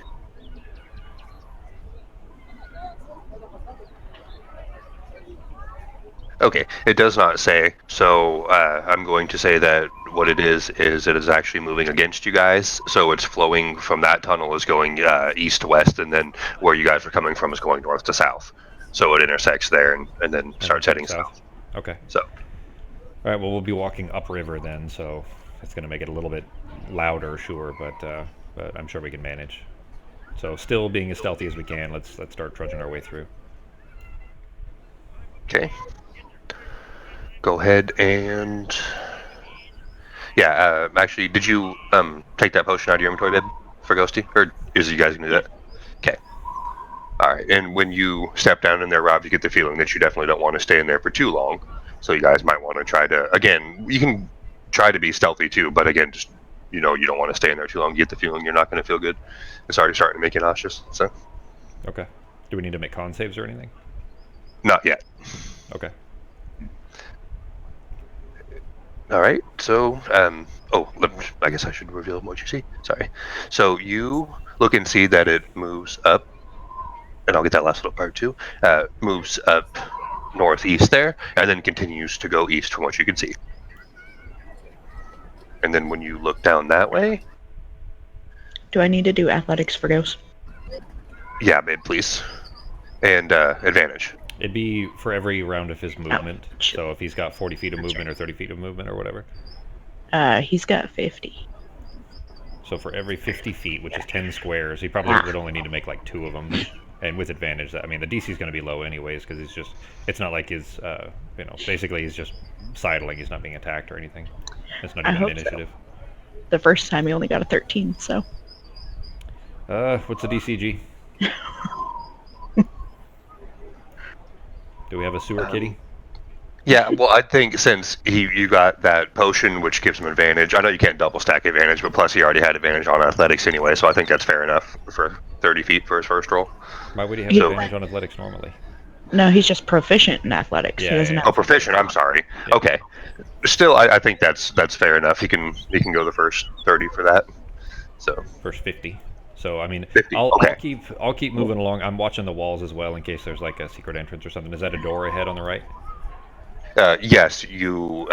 Okay, it does not say. So I'm going to say that what it is it is actually moving against you guys. So it's flowing from that tunnel is going east to west, and then where you guys are coming from is going north to south. So it intersects there and then starts heading south. Okay. So All right. Well, we'll be walking upriver then. So it's going to make it a little bit louder, sure, but I'm sure we can manage. So, still being as stealthy as we can, let's start trudging our way through. Okay. Go ahead and... Yeah, actually, did you take that potion out of your inventory, babe, for Ghosty? Or is you guys going to do that? Okay. All right, and when you step down in there, Rob, you get the feeling that you definitely don't want to stay in there for too long. So you guys might want to try to, again, you can try to be stealthy too, but again, just, you know, you don't want to stay in there too long. You get the feeling you're not going to feel good. It's already starting to make you nauseous, so. Okay. Do we need to make con saves or anything? Not yet. Okay. All right, so, I guess I should reveal what you see. Sorry. So you look and see that it moves up, and I'll get that last little part too, moves up northeast there, and then continues to go east from what you can see. And then when you look down that way... Do I need to do athletics for Ghost? Yeah, babe, please. And advantage. It'd be for every round of his movement. So if he's got 40 feet of movement or 30 feet of movement or whatever. He's got 50. So for every 50 feet, which is 10 squares, he probably would only need to make like 2 of them. And with advantage, I mean, the DC is going to be low anyways, because he's just, it's not like he's, basically he's just sidling. He's not being attacked or anything. It's not even an initiative. So. The first time he only got a 13, so. What's the DCG? Do we have a sewer kitty? Yeah, well, I think since you got that potion, which gives him advantage, I know you can't double stack advantage, but plus he already had advantage on athletics anyway, so I think that's fair enough for 30 feet for his first roll. Why would he have advantage on athletics normally? No, he's just proficient in athletics. Yeah, he doesn't yeah. have Proficient, I'm sorry. Yeah. Okay. Still, I think that's fair enough. He can go the first 30 for that. So First 50. So I mean, 50, okay. I'll keep moving along. I'm watching the walls as well in case there's like a secret entrance or something. Is that a door ahead on the right? Yes, you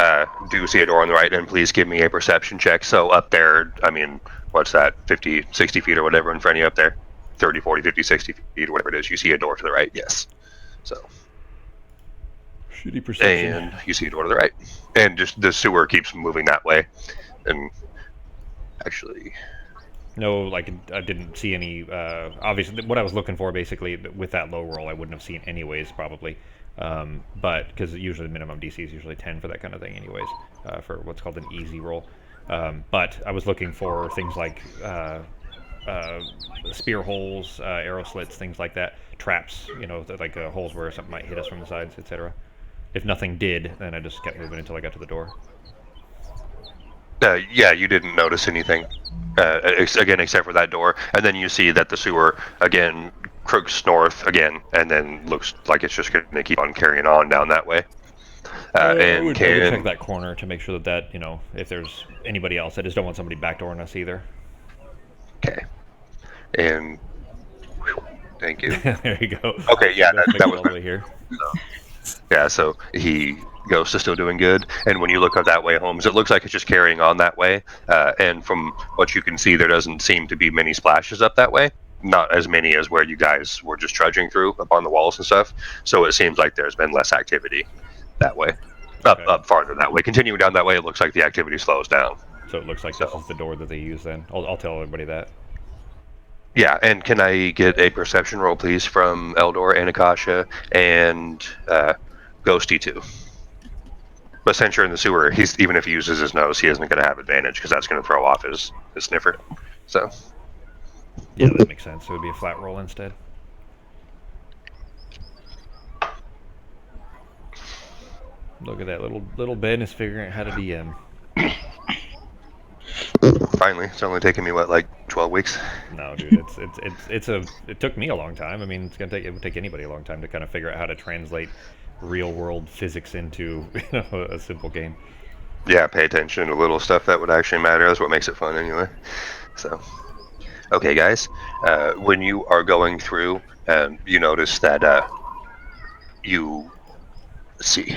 do see a door on the right, and please give me a perception check. So up there, I mean, what's that, 50, 60 feet or whatever in front of you up there? 30, 40, 50, 60 feet, whatever it is. You see a door to the right, yes. So. Shitty perception. And you see a door to the right. And just the sewer keeps moving that way. And actually... No, like, I didn't see any, obviously, what I was looking for, basically, with that low roll, I wouldn't have seen anyways, probably. But, because usually the minimum DC is usually 10 for that kind of thing anyways, for what's called an easy roll. But I was looking for things like spear holes, arrow slits, things like that, traps, like holes where something might hit us from the sides, etc. If nothing did, then I just kept moving until I got to the door. Yeah, you didn't notice anything, again, except for that door. And then you see that the sewer, again, crooks north again, and then looks like it's just going to keep on carrying on down that way. I would check that corner to make sure that, if there's anybody else, I just don't want somebody backdooring us either. Okay. And, thank you. There you go. Okay, yeah, that was all the way here. Yeah, so Ghost is still doing good, and when you look up that way, Holmes, it looks like it's just carrying on that way, and from what you can see, there doesn't seem to be many splashes up that way, not as many as where you guys were just trudging through up on the walls and stuff, so it seems like there's been less activity that way, up farther that way. Continuing down that way, it looks like the activity slows down. So it looks like this is the door that they use then. I'll tell everybody that. Yeah, and can I get a perception roll, please, from Eldor and Akasha and Ghosty too? But since you're in the sewer, even if he uses his nose, he isn't going to have advantage because that's going to throw off his sniffer. So. Yeah, that makes sense. It would be a flat roll instead. Look at that, little Ben is figuring out how to DM. Finally, it's only taken me like 12 weeks. No, dude, it took me a long time. I mean, it would take anybody a long time to kind of figure out how to translate real world physics into a simple game. Yeah, pay attention to little stuff that would actually matter. That's what makes it fun anyway. So, okay, guys, when you are going through, you notice that let's see.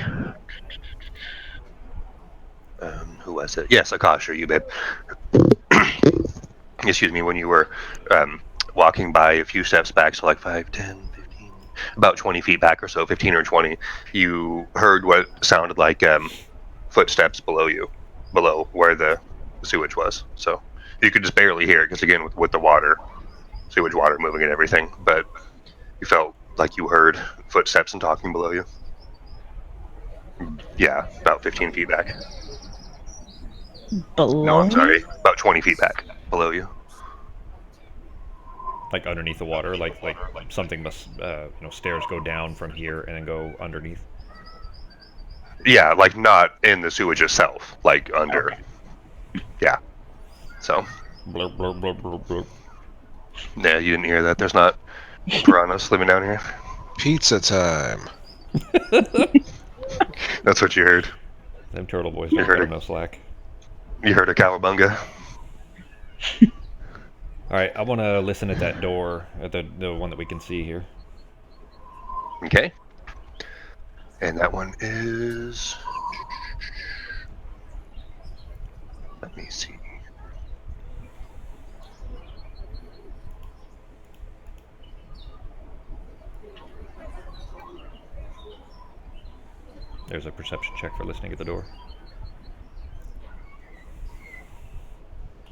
Who was it? Yes, Akasha, you babe. Excuse me, when you were walking by a few steps back, so like 5, 10, 15, about 20 feet back or so, 15 or 20, you heard what sounded like footsteps below you, below where the the sewage was. So you could just barely hear it because, again, with the water, sewage water moving and everything, but you felt like you heard footsteps and talking below you. Yeah, about 15 feet back. Below No, I'm me? sorry, about 20 feet back below you. Like underneath the water, like something must, stairs go down from here and then go underneath. Yeah, like not in the sewage itself, like under. Okay. Yeah. So, Blurp, blurp, blurp, blurp, blurp. yeah, you didn't hear that. There's not piranhas living down here. Pizza time. That's what you heard. Them turtle boys You don't heard cut it. 'em no slack. You heard a cowabunga. All right, I want to listen at that door, at the one that we can see here. Okay. And that one is. Let me see. There's a perception check for listening at the door.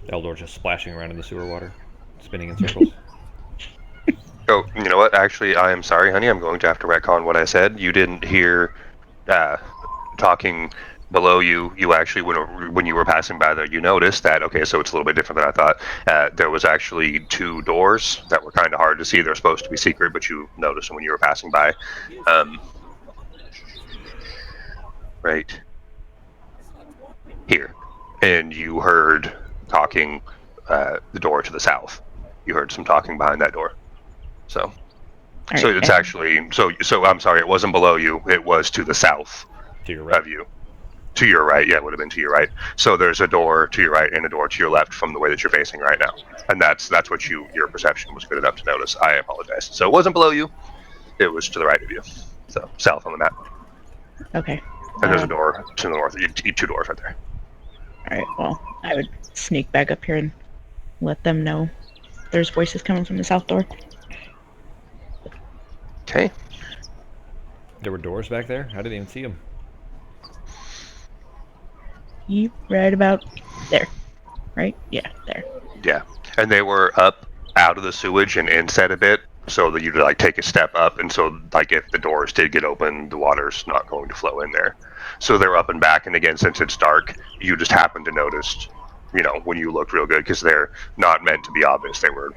Eldor just splashing around in the sewer water, spinning in circles. Oh, you know what? Actually, I am sorry, honey. I'm going to have to retcon what I said. You didn't hear talking below you. You actually, when you were passing by there, you noticed that. Okay, so it's a little bit different than I thought. There was actually two doors that were kind of hard to see. They're supposed to be secret, but you noticed them when you were passing by. Right here, and you heard talking. The door to the south. You heard some talking behind that door. So. All So right, it's actually so I'm sorry, it wasn't below you, it was to the south To your right. of you. To your right, yeah, it would have been to your right. So there's a door to your right and a door to your left from the way that you're facing right now. And that's what your perception was good enough to notice. I apologize. So it wasn't below you, it was to the right of you. So south on the map. Okay. And there's a door to the north. Two doors right there. All right. Well, I would sneak back up here and let them know there's voices coming from the south door. Okay. There were doors back there? I didn't even see them. You right about there, right? Yeah, there. Yeah. And they were up out of the sewage and inset a bit, so that you'd like take a step up, and so like if the doors did get open, the water's not going to flow in there. So they're up and back, and again, since it's dark, you just happen to notice, when you looked real good, because they're not meant to be obvious. They were,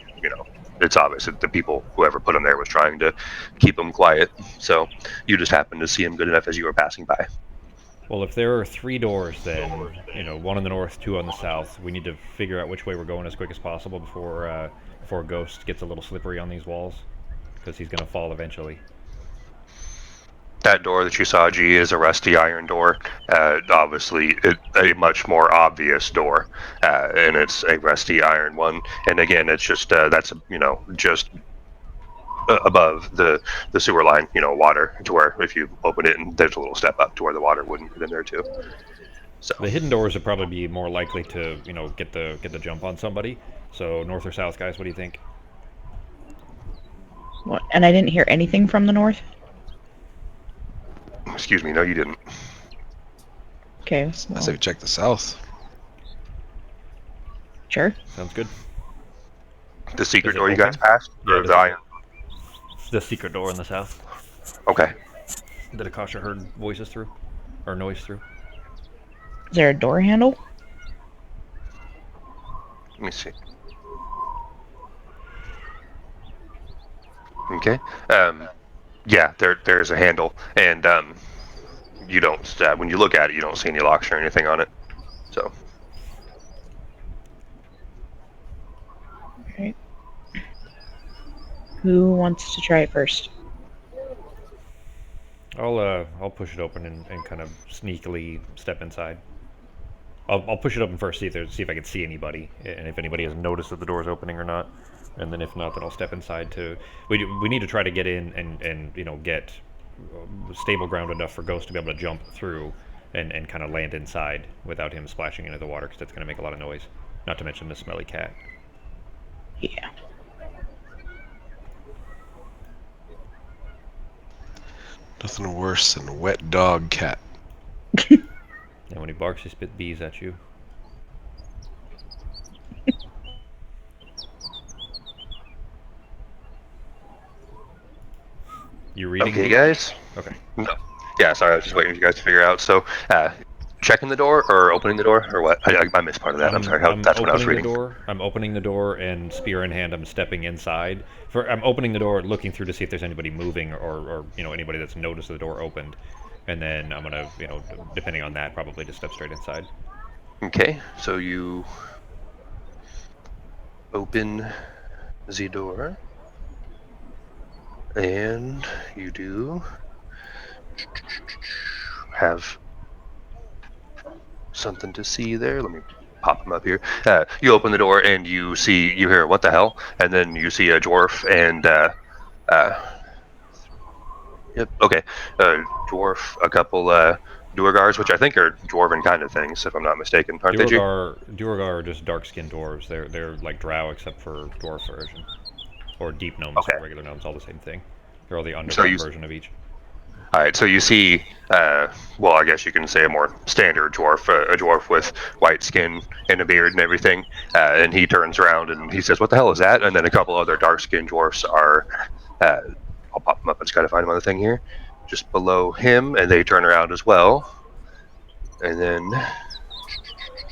it's obvious that the people, whoever put them there, was trying to keep them quiet. So you just happened to see them good enough as you were passing by. Well, if there are 3 doors, then, one in the north, 2 on the south, we need to figure out which way we're going as quick as possible before Ghost gets a little slippery on these walls, because he's going to fall eventually. That door that you saw, G, is a rusty iron door. Obviously, a much more obvious door, and it's a rusty iron one. And again, it's just that's just above the sewer line, water, to where if you open it, and there's a little step up to where the water wouldn't get in there too. So The hidden doors would probably be more likely to, get the jump on somebody. So north or south, guys, what do you think? What? And I didn't hear anything from the north. excuse me, no, you didn't. Okay. I Well, say we check the south. sure. Sounds good. The secret Is it door you open? guys passed, Yeah, or it the is. iron? The secret door in the south Okay. that Akasha heard voices through, or noise through. Is there a door handle? Let me see. Okay. Yeah, there's a handle, and you don't when you look at it, you don't see any locks or anything on it. So Alright. Who wants to try it first? I'll push it open and kind of sneakily step inside. I'll push it open first, see if I can see anybody, and if anybody has noticed that the door's opening or not. And then if not, then I'll step inside to. We need to try to get in and get stable ground enough for Ghost to be able to jump through and kind of land inside without him splashing into the water, because that's going to make a lot of noise. Not to mention the smelly cat. Yeah. Nothing worse than a wet dog cat. And when he barks, he spit bees at you. You reading? Okay, me? guys. Okay. No. Yeah, sorry, I was just waiting for you guys to figure out. So, checking the door or opening the door or what? I missed part of that. I'm sorry. I'm That's what I was opening the reading. door. I'm opening the door, and spear in hand, I'm stepping inside. I'm opening the door, looking through to see if there's anybody moving or anybody that's noticed the door opened, and then I'm gonna depending on that, probably just step straight inside. Okay, so you open the door, and you do have something to see there. Let me pop them up here. You open the door and you hear what the hell, and then you see a dwarf and yep, okay, dwarf, a couple duergars, which I think are dwarven kind of things, if I'm not mistaken, aren't they, G? Duergar are just dark-skinned dwarves. They're like drow except for dwarf version, or deep gnomes Okay, or regular gnomes, all the same thing. They're all the so underground version of each. all right, so you see, well, I guess you can say a more standard dwarf, a dwarf with white skin and a beard and everything, and he turns around and he says, "What the hell is that?" And then a couple other dark-skinned dwarfs are, uh, I'll pop them up. I just gotta find them on the thing here, just below him, and they turn around as well, and then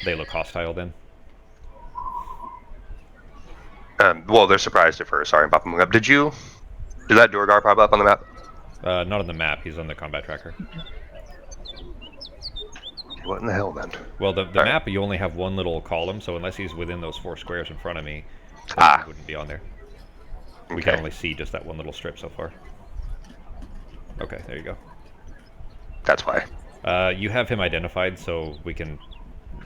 They look hostile then. well, they're surprised at first. Sorry, I'm popping them up. Did that Duergar pop up on the map? Not on the map. He's on the combat tracker. What in the hell then? Well, the All map, right. you only have one little column, so unless he's within those 4 squares in front of me, then he Ah, wouldn't be on there. We can okay, only see just that one little strip so far. Okay, there you go. that's why. You have him identified, so we can...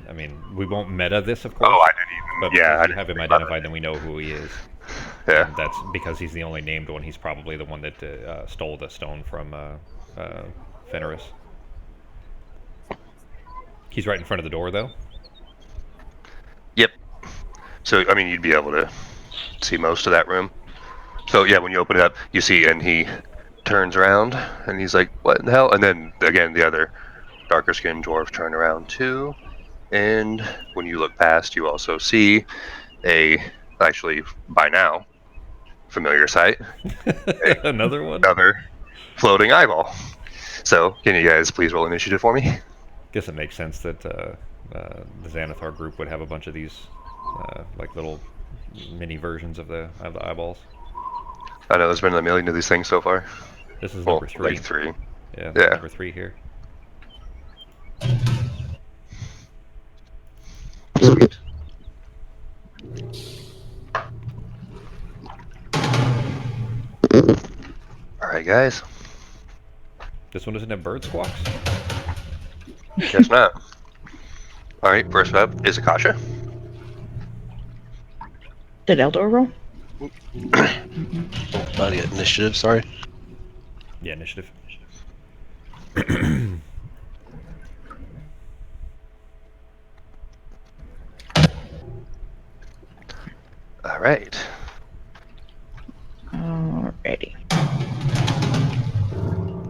I mean, we won't meta this, of course. Oh, I didn't But even. Yeah, because I you have didn't him think about identified, then we know who he is. that. Yeah. And that's because he's the only named one. He's probably the one that stole the stone from Fenris. He's right in front of the door, though. Yep. So, I mean, you'd be able to see most of that room. So, yeah, when you open it up, you see, and he turns around, and he's like, "What in the hell?" And then, again, the other darker skinned dwarf turn around, too. And when you look past, you also see actually, by now, familiar sight. Another one? Another floating eyeball. So, can you guys please roll initiative for me? Guess it makes sense that the Xanathar group would have a bunch of these, like little mini versions of the eyeballs. I know there's been a million of these things so far. This is Well, number 3. like 3. Yeah, Yeah. number 3 here. Sweet. Alright, guys. This one doesn't have bird squawks? Guess not. Alright, first up is Akasha. Did Eldor roll? Body initiative, sorry. Yeah, initiative. Alright. Alrighty.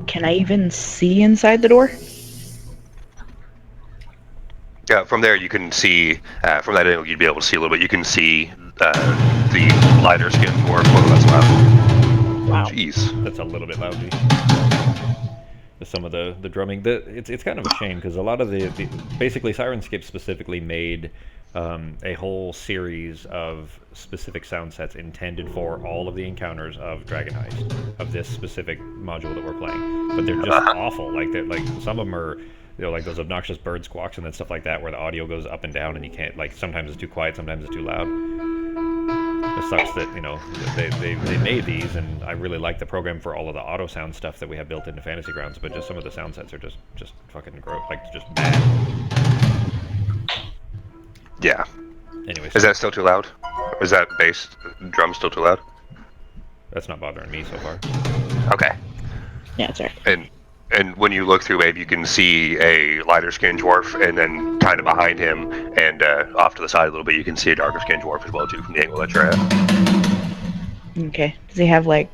Can I even see inside the door? Yeah, from there you can see, from that angle you'd be able to see a little bit. You can see the lighter skinned dwarf. Whoa, that's loud. Wow. Jeez. That's a little bit loud. Some of the drumming. It's kind of a shame because a lot of basically Sirenscape specifically made a whole series of specific sound sets intended for all of the encounters of Dragon Heist, of this specific module that we're playing. But they're just awful. Like some of them are, like those obnoxious bird squawks and then stuff like that, where the audio goes up and down and you can't, like, sometimes it's too quiet, sometimes it's too loud. It sucks that they made these, and I really like the program for all of the auto sound stuff that we have built into Fantasy Grounds, but just some of the sound sets are just fucking gross, like just bad. Yeah. Anyways, Is that still too loud? Is that bass drum still too loud? that's not bothering me so far. Okay. Yeah, it's alright. And when you look through Wave, you can see a lighter skinned dwarf, and then kind of behind him and off to the side a little bit, you can see a darker skinned dwarf as well too from the angle that you're at. Okay. Does he have like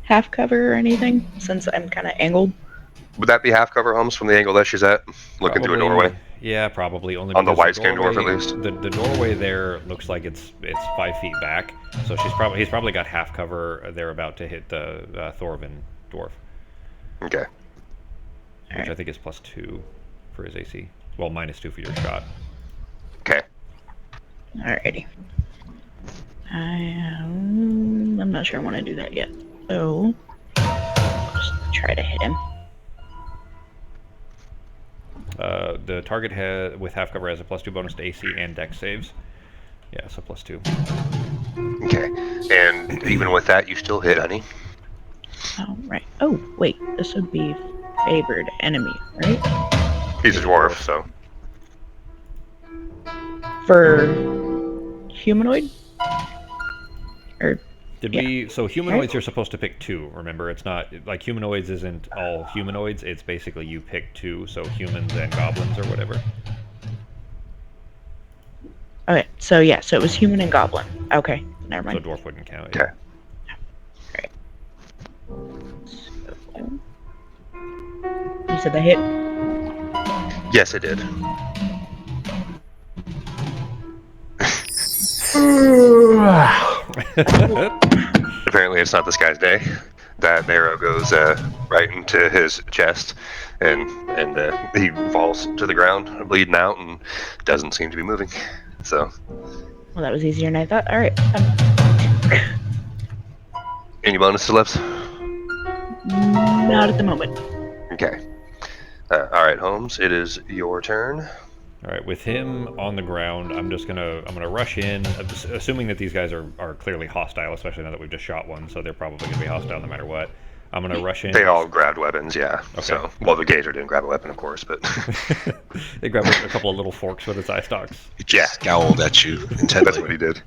half cover or anything? Since I'm kind of angled. Would that be half cover, Holmes, from the angle that she's at, looking through a doorway? Yeah, probably. Only On the because white skinned dwarf, at least. The doorway there looks like it's 5 feet back, so he's probably got half cover. They're about to hit the Thorvin dwarf, Okay. which I think is +2 for his AC. Well, -2 for your shot. Okay. Alrighty. I'm not sure I want to do that yet. So, just try to hit him. The target with half cover has a +2 bonus to AC and Dex saves. Yeah, so +2. Okay. And even with that, you still hit, honey. Oh, right. Oh, wait. This would be favored enemy, right? He's a dwarf, so. For humanoid? Or Did yeah. we? So humanoids, you're supposed to pick 2. Remember, it's not like humanoids isn't all humanoids. It's basically you pick 2, so humans and goblins or whatever. Okay, so yeah, so it was human and goblin. Okay, never So mind. dwarf wouldn't count. Okay. Right. So, you said that hit? Yes, it did. Apparently, it's not this guy's day. That arrow goes right into his chest, and he falls to the ground, bleeding out, and doesn't seem to be moving. So, Well, that was easier than I thought. All right. any bonuses left? Not at the moment. Okay. All right, Holmes. It is your turn. All right, with him on the ground, I'm gonna rush in, assuming that these guys are clearly hostile, especially now that we've just shot one, so they're probably gonna be hostile no matter what. I'm gonna rush in. They all grabbed weapons, yeah. Okay. So, well, the gazer didn't grab a weapon, of course, but They grab a couple of little forks with its eye stalks. He just scowled at you intently. that's what he did.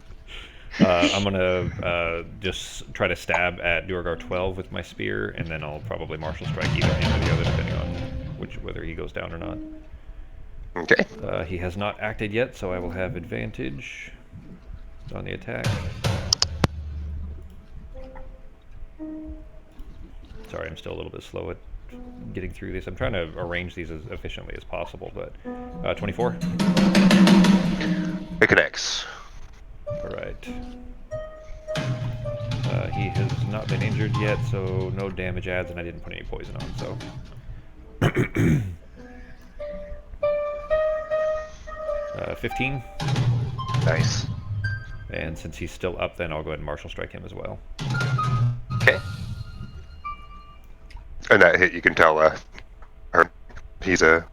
I'm gonna just try to stab at Duergar 12 with my spear, and then I'll probably martial strike either him or the other, depending on whether he goes down or not. Okay. He has not acted yet, so I will have advantage on the attack. Sorry, I'm still a little bit slow at getting through this. I'm trying to arrange these as efficiently as possible, but 24. It connects. All right. He has not been injured yet, so no damage adds, and I didn't put any poison on, so. 15. Nice. And since he's still up, then I'll go ahead and martial strike him as well. Okay. And that hit, you can tell, he's a...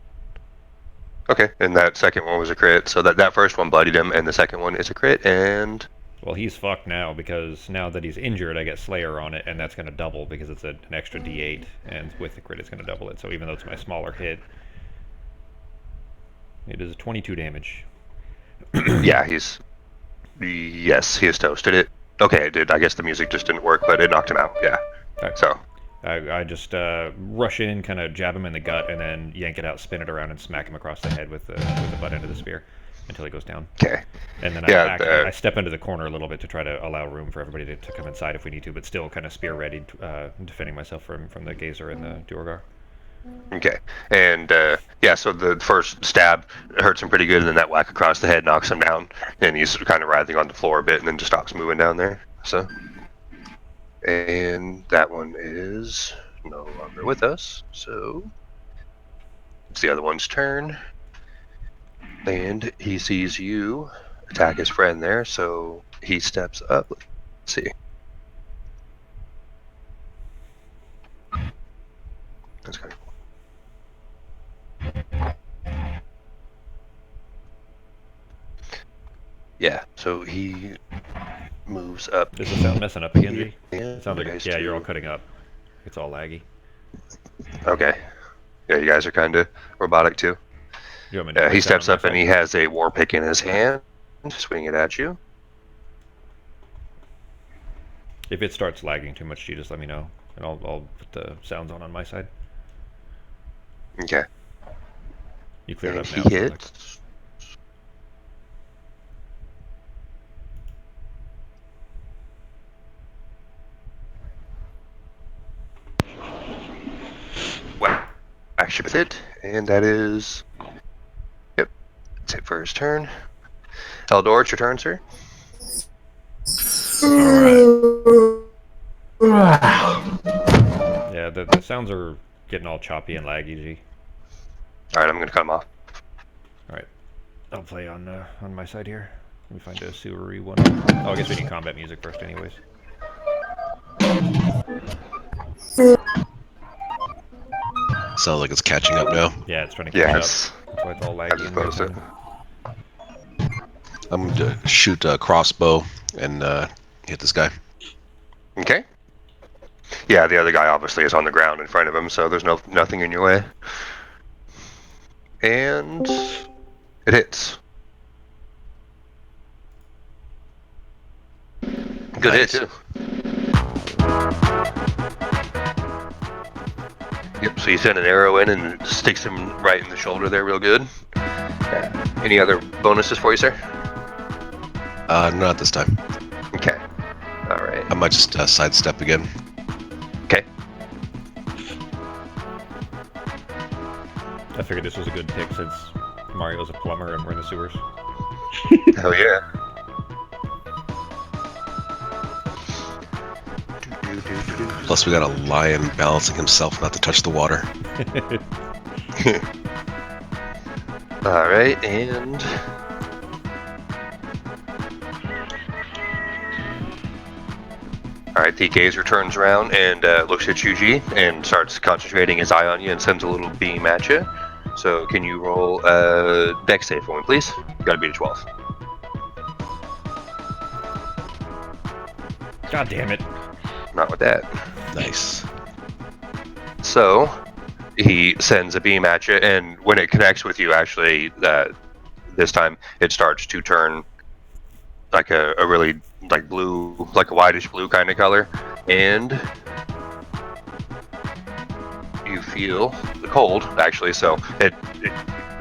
Okay, and that second one was a crit, so that first one bloodied him, and the second one is a crit, and... Well, he's fucked now, because now that he's injured, I get Slayer on it, and that's going to double, because it's an extra d8, and with the crit it's going to double it, so even though it's my smaller hit, it is 22 damage. Yeah, yes, he has toasted it. Okay, it did. I guess the music just didn't work, but it knocked him out, yeah. Okay. So... I just rush in, kind of jab him in the gut, and then yank it out, spin it around, and smack him across the head with the butt end of the spear until he goes down. Okay. And then I step into the corner a little bit to try to allow room for everybody to come inside if we need to, but still kind of spear ready, defending myself from the Gazer and the Duergar. Okay. And, yeah, so the first stab hurts him pretty good, and then that whack across the head knocks him down, and he's kind of writhing on the floor a bit, and then just stops moving down there, so... And that one is no longer with us, so it's the other one's turn. And he sees you attack his friend there, so he steps up. Let's see. That's kind of cool. Yeah, so he moves up. Does the sound messing up again, G? Yeah, It sounds like yeah, you're all cutting up. It's all laggy. Okay. Yeah, you guys are kind of robotic too. You want me to He steps up and he has a war pick in his hand, swinging it at you. If it starts lagging too much, G, just let me know, and I'll put the sounds on my side. Okay. You cleared And up he now. hits. Well, action with it, and that is... Yep, that's it for his turn. Eldor, it's your turn, sir. Yeah, sounds are getting all choppy and laggy. G. All right, I'm gonna cut him off. All right, I'll play on my side here. Let me find a sewery one. Oh, I guess we need combat music first, anyways. Sounds like it's catching up now. Yeah, it's trying to catch Yes. up. That's why it's all I laggy just and noticed it. everything. I'm going to shoot a crossbow and hit this guy. Okay. Yeah, the other guy obviously is on the ground in front of him, so there's nothing in your way. And it hits. Good Nice. hit too. Yep. So you send an arrow in and it sticks him right in the shoulder there, real good. Any other bonuses for you, sir? Not this time. Okay. All right. I might just sidestep again. Okay. I figured this was a good pick since Mario's a plumber and we're in the sewers. Hell yeah. Plus, we got a lion balancing himself not to touch the water. All right, and all right, the gazer turns around and looks at Yuji and starts concentrating his eye on you and sends a little beam at you. So, can you roll a dex save for me, please? You gotta beat a 12. God damn it. Not with that. Nice. So, he sends a beam at you, and when it connects with you, actually, this time it starts to turn like a really like blue, like a whitish blue kind of color, and you feel the cold actually. So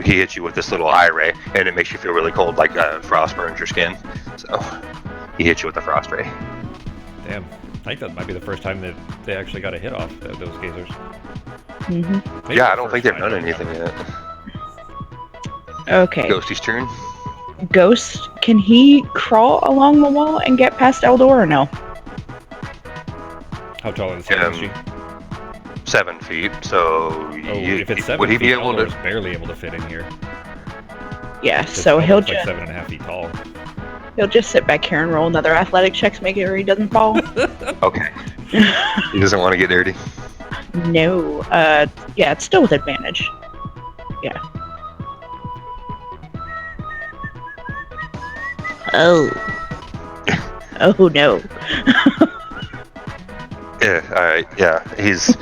he hits you with this little eye ray, and it makes you feel really cold, like frost burns your skin. So he hits you with the frost ray. Damn. I think that might be the first time that they actually got a hit off those gazers. Mm-hmm. Maybe Yeah, the I don't think first they've done time anything yet. Okay. Ghosty's turn. Ghost, can he crawl along the wall and get past Eldor or no? How tall is she? 7 feet. So Oh, if it's 7 would he feet, be able Eldor's to? barely able to fit in here. Yeah, 'Cause so he'll Eldor's like just 7.5 feet tall. he'll just sit back here and roll another athletic check to make it where he doesn't fall. Okay. He doesn't want to get dirty. No. Yeah, it's still with advantage. Yeah. Oh. Oh no. Yeah. All right. Yeah. He's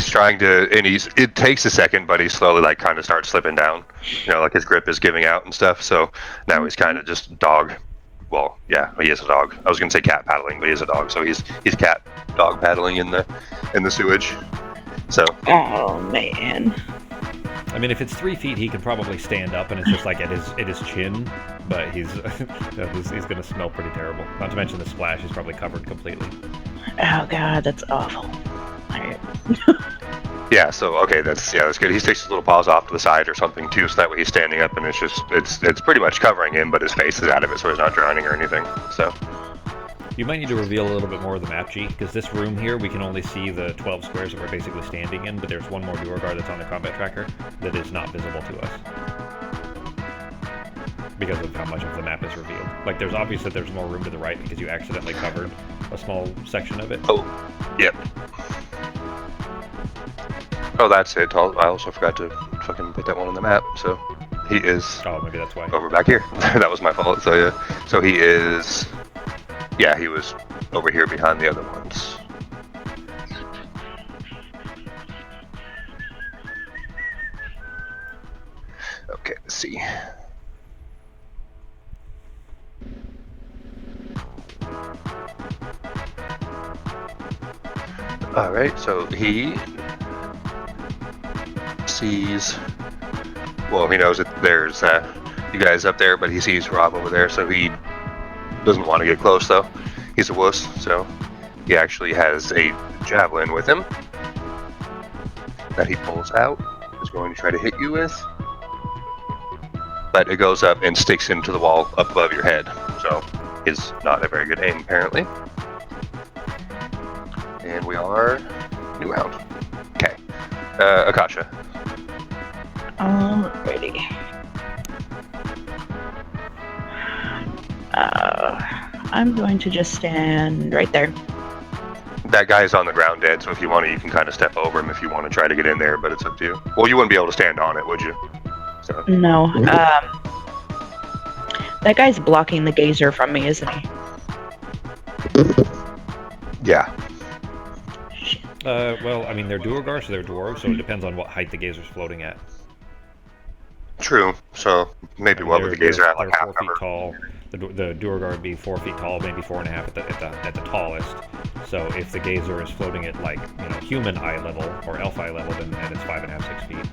trying to, and it takes a second, but he slowly like kind of starts slipping down. You know, like his grip is giving out and stuff. So now he's kind of just dog. Well, yeah, he is a dog. I was gonna say cat paddling, but he is a dog. So he's cat dog paddling in the sewage. So. Oh man. I mean, if it's 3 feet, he can probably stand up, and it's just like at his chin. But he's he's gonna smell pretty terrible. Not to mention the splash; he's probably covered completely. Oh god, that's awful. Alright. Yeah, so okay, that's good. He takes his little paws off to the side or something too, so that way he's standing up and it's pretty much covering him, but his face is out of it, so he's not drowning or anything. So You might need to reveal a little bit more of the map, G, because this room here, we can only see the 12 squares that we're basically standing in, but there's one more door guard that's on the combat tracker that is not visible to us. Because of how much of the map is revealed. Like, there's obvious that there's more room to the right because you accidentally covered a small section of it. oh, yep. Oh, that's it. I also forgot to fucking put that one on the map. So he is Oh, maybe that's why. over back here. That was my fault. So yeah, so he is. Yeah, he was over here behind the other ones. Okay, let's see. Alright, so he sees. Well, he knows that there's you guys up there, but he sees Rob over there, so he doesn't want to get close, though. He's a wuss, so he actually has a javelin with him that he pulls out. Is going to try to hit you with. But it goes up and sticks into the wall up above your head, so it's not a very good aim, apparently. And we are new round. Akasha. Alrighty. I'm going to just stand right there. That guy's on the ground dead, so if you want to, you can kind of step over him if you want to try to get in there, but it's up to you. Well, you wouldn't be able to stand on it, would you? So. No. That guy's blocking the gazer from me, isn't he? Yeah. Well, I mean, they're Duergar, so they're dwarves, so it depends on what height the gazer's floating at. True. So maybe what would the gazer at, like they're half 4 feet cover? tall. The Duergar would be 4 feet tall, maybe 4.5 at the tallest. So if the gazer is floating at like human eye level or elf eye level, then it's 5.5, 6 feet.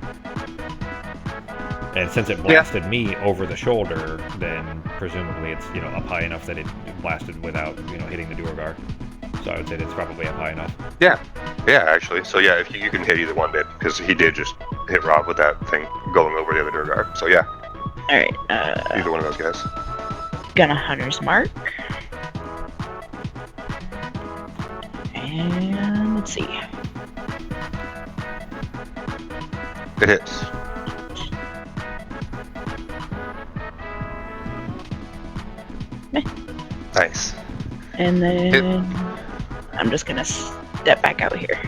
And since it blasted me over the shoulder, then presumably it's up high enough that it blasted without hitting the Duergar. So I would say that's probably up high enough. Yeah, actually. So yeah, if you can hit either one, because he did just hit Rob with that thing going over the other Durgar. So yeah. All right. Either one of those guys. Gonna Hunter's Mark. And let's see. It hits. Nice. And then I'm just gonna step back out here.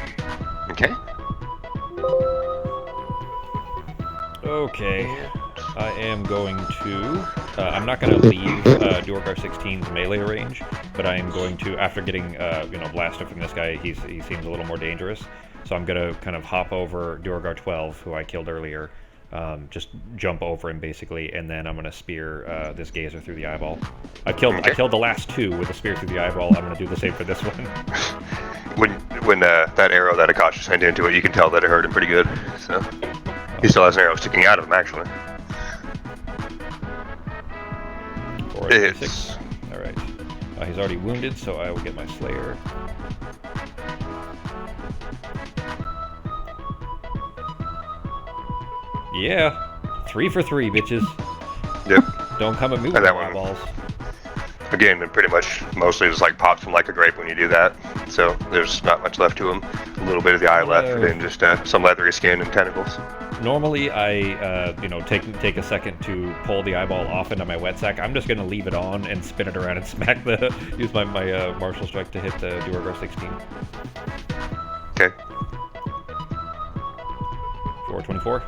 Okay. Okay. I am going to... I'm not going to leave Duergar 16's melee range, but I am going to, after getting, blasted from this guy, he seems a little more dangerous. So I'm going to kind of hop over Duergar 12, who I killed earlier, just jump over him basically, and then I'm going to spear this gazer through the eyeball. I killed the last two with a spear through the eyeball. I'm going to do the same for this one. When that arrow that Akasha sent into it, you can tell that it hurt him pretty good. So he still has an arrow sticking out of him, actually. 486. All right. He's already wounded, so I will get my Slayer. Yeah, 3 for 3, bitches. Yep. Don't come at me with And that my one- balls. Again, it pretty much mostly just like pops him like a grape when you do that. So there's not much left to him. A little bit of the eye left, and then just some leathery skin and tentacles. Normally, I take a second to pull the eyeball off into my wet sack. I'm just gonna leave it on and spin it around and use my martial strike to hit the Duergar 16. Okay. 424.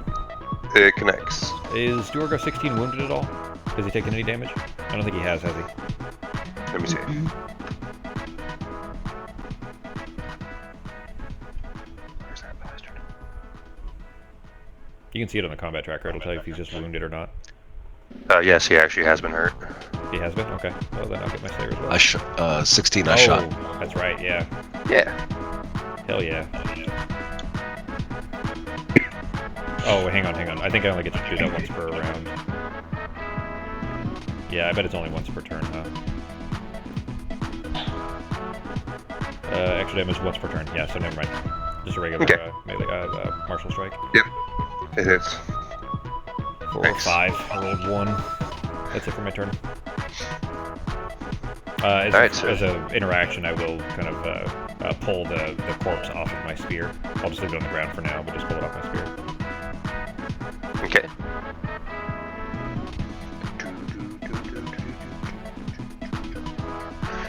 It connects. Is Duergar 16 wounded at all? Has he taken any damage? I don't think he has he? Let me see. Where's that bastard? You can see it on the combat tracker. It'll tell you if he's just wounded or not. Yes, he actually has been hurt. He has been? Okay. Well, then I'll get my Slayer as well. 16 I shot. That's right, yeah. Yeah. Hell yeah. Oh, hang on. I think I only get to do that once per round. Yeah, I bet it's only once per turn, huh? Extra damage once per turn. Yeah, so never mind. Just a regular melee, martial strike. Yep. It hits. 4 or Thanks. 5. I rolled 1. That's it for my turn. As an interaction, I will kind of pull the corpse off of my spear. I'll just leave it on the ground for now, but just pull it off my spear. Okay.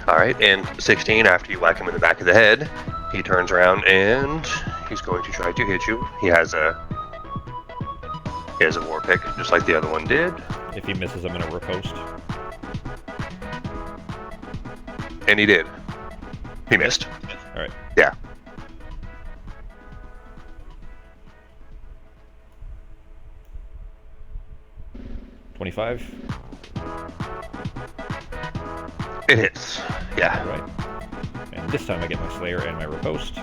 Alright, and 16, after you whack him in the back of the head, he turns around and he's going to try to hit you. He has a war pick, just like the other one did. If he misses, I'm going to riposte. And he did. He missed. Alright. Yeah. $25. It hits. Yeah. Alright. And this time I get my Slayer and my riposte.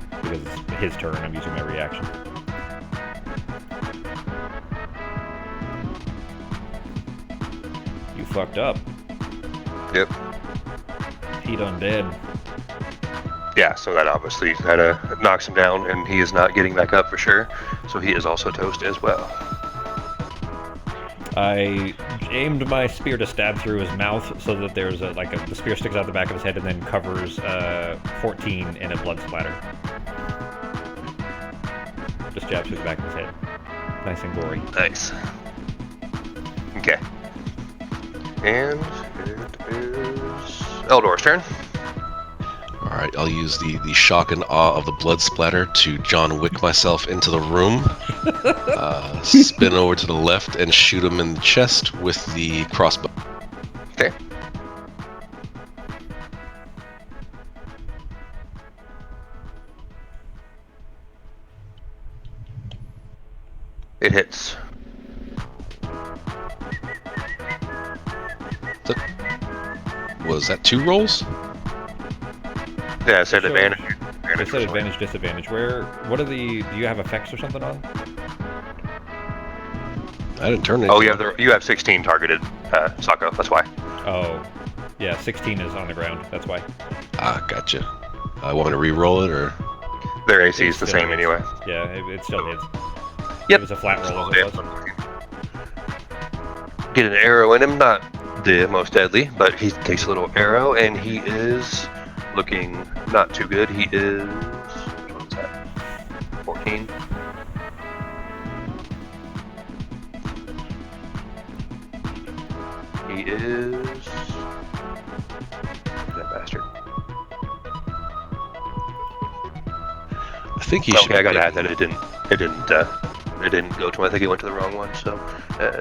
Because it's his turn, I'm using my reaction. You fucked up. Yep. He done dead. Yeah, so that obviously kind of knocks him down, and he is not getting back up for sure. So he is also toast as well. I aimed my spear to stab through his mouth so that there's the spear sticks out the back of his head and then covers 14 in a blood splatter. Just jabs through the back of his head. Nice and gory. Nice. Okay. And it is Eldor's turn. All right, I'll use the shock and awe of the blood splatter to John Wick myself into the room, spin over to the left, and shoot him in the chest with the crossbow. Okay. It hits. Was that 2 rolls? Yeah, I said Sure. advantage. It said advantage, disadvantage. What are the... Do you have effects or something on? I didn't turn it. Oh, you have 16 targeted, Sako. That's why. Oh. Yeah, 16 is on the ground. That's why. Ah, gotcha. I want me to re-roll it, or? Their AC is the Still same hits. anyway. Yeah, it still hits. Yep. It was a flat roll as it was. Get an arrow in him, not the most deadly, but he takes a little arrow, and he is looking not too good. He is... What's that? 14. He is... That bastard. I think he should. Okay, I gotta add that it didn't go to him. I think he went to the wrong one, so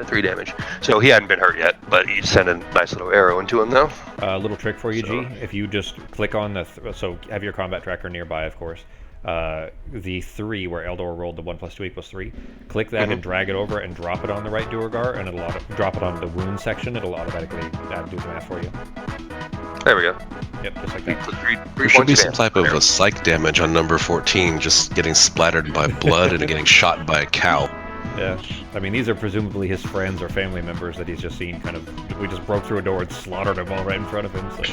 3 damage. So he hadn't been hurt yet, but he sent a nice little arrow into him, though. A little trick for you, So- G. If you just click on the... so have your combat tracker nearby, of course. The 3, where Eldor rolled the 1 + 2 = 3. Click that and drag it over and drop it on the right Duergar, and it'll drop it on the wound section. It'll automatically do the math for you. There we go. Yep, just like He that. took three There should points be of some damage. type of There. a psych damage on number 14, just getting splattered by blood and getting shot by a cow. Yeah. I mean, these are presumably his friends or family members that he's just seen kind of... We just broke through a door and slaughtered them all right in front of him, so...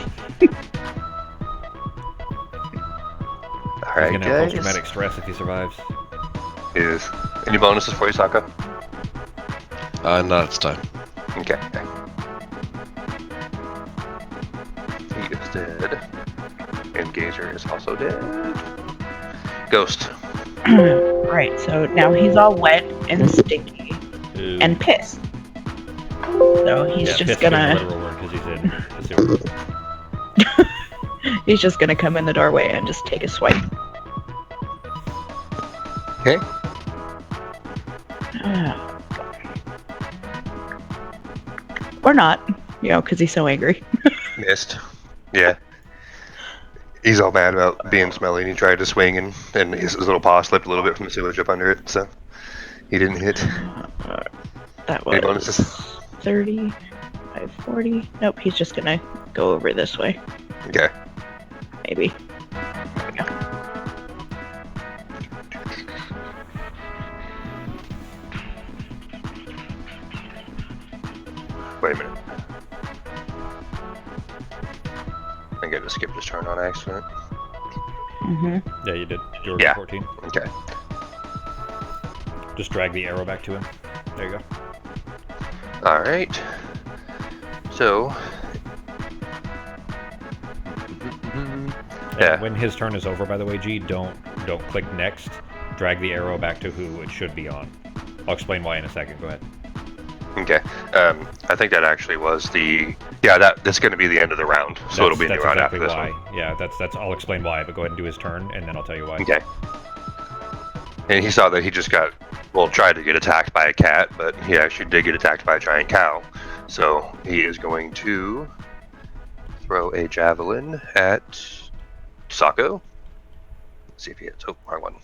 All He's right, gonna have guys. post-traumatic stress if he survives. Is any bonuses for you, Sako? Not this time. Okay. He is dead. And Gazer is also dead. Ghost. Right, so now he's all wet and sticky Ooh. and pissed. So he's Yeah, just pissed being the gonna literal word because he's in the sewer. he's just gonna come in the doorway and just take a swipe. Okay. Or not, because he's so angry. Missed. Yeah. He's all mad about being smelly, and he tried to swing, and his little paw slipped a little bit from the sewage up under it, so he didn't hit. That Any was bonuses? 30, 40. Nope, he's just gonna go over this way, Okay. maybe. There we go. Wait a minute. I think I just skipped his turn on accident. Mm-hmm. Yeah, you did. You were Yeah. 14. Okay. Just drag the arrow back to him. There you go. All right. So. And Yeah. when his turn is over, by the way, G, don't click next. Drag the arrow back to who it should be on. I'll explain why in a second. Go ahead. Okay. I think that actually was the. Yeah, that's going to be the end of the round, so it'll be a new that's round exactly after this why. one. Yeah, that's. I'll explain why, but go ahead and do his turn, and then I'll tell you why. Okay. And he saw that he just tried to get attacked by a cat, but he actually did get attacked by a giant cow. So he is going to throw a javelin at Sako. Let's see if he hits. Oh, wrong one.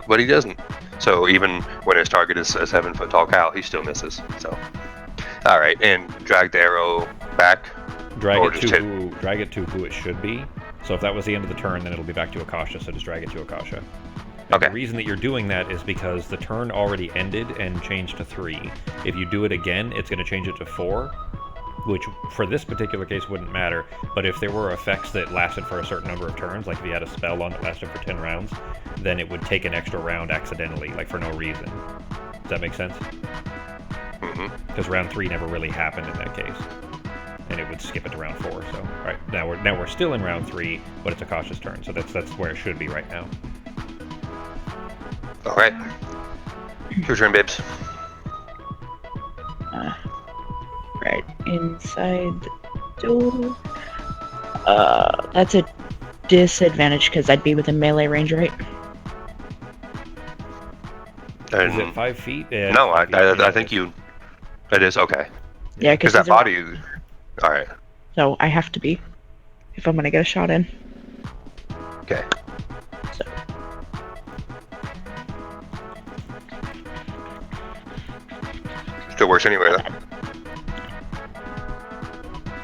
But he doesn't. So even when his target is a 7-foot tall cow, he still misses. So, all right, and drag the arrow back. Drag Or it just to hit. drag it to who it should be. So if that was the end of the turn, then it'll be back to Akasha. So just drag it to Akasha. And Okay. The reason that you're doing that is because the turn already ended and changed to 3. If you do it again, it's going to change it to 4, which for this particular case wouldn't matter. But if there were effects that lasted for a certain number of turns, like if you had a spell on that lasted for 10 rounds, then it would take an extra round accidentally, like for no reason. Does that make sense? Hmm. Because round 3 never really happened in that case. and it would skip it to round 4. So, all right, now we're still in round 3, but it's a cautious turn, so that's where it should be right now. All right. Your turn, babes. Right inside the door. That's a disadvantage because I'd be within melee range, right? Is it 5 feet? Yeah, No, 5 feet. I think you. It is okay. Yeah, Because because that body. All right. So I have to be if I'm gonna get a shot in. Okay. So Still works anyway though.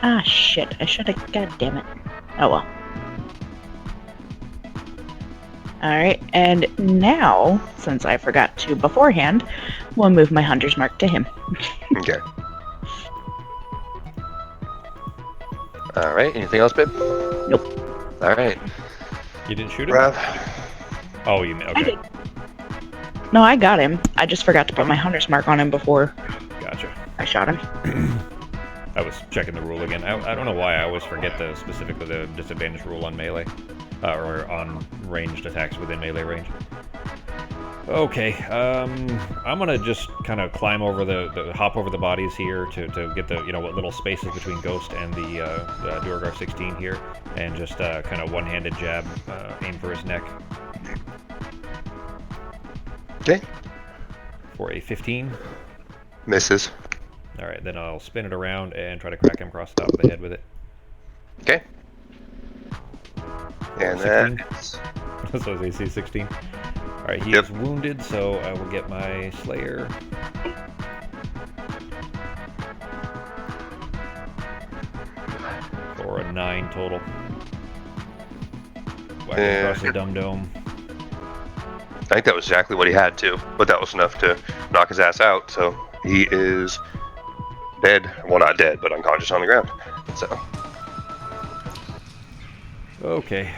ah shit! I should have. God damn it! Oh well. All right, and now since I forgot to beforehand, we'll move my hunter's mark to him. Okay. All right. Anything else, babe? Nope. All right. You didn't shoot him? Rav. Oh, you I okay? did. No, I got him. I just forgot to put my hunter's mark on him before Gotcha. I shot him. I was checking the rule again. I don't know why I always forget specifically the disadvantage rule on melee, or on ranged attacks within melee range. Okay, I'm gonna just kind of climb over hop over the bodies here to get the what little spaces between Ghost and the Duergar 16 here, and just kind of one-handed jab, aim for his neck. Okay. For a 15. Misses. All right, then I'll spin it around and try to crack him across the top of the head with it. Okay. And 16. that's So it's AC 16. All right, he Yep. is wounded, so I will get my Slayer. For a 9 total. Whack him across the dum-dome. I think that was exactly what he had to, but that was enough to knock his ass out. So he is dead. Well, not dead, but unconscious on the ground. So Okay.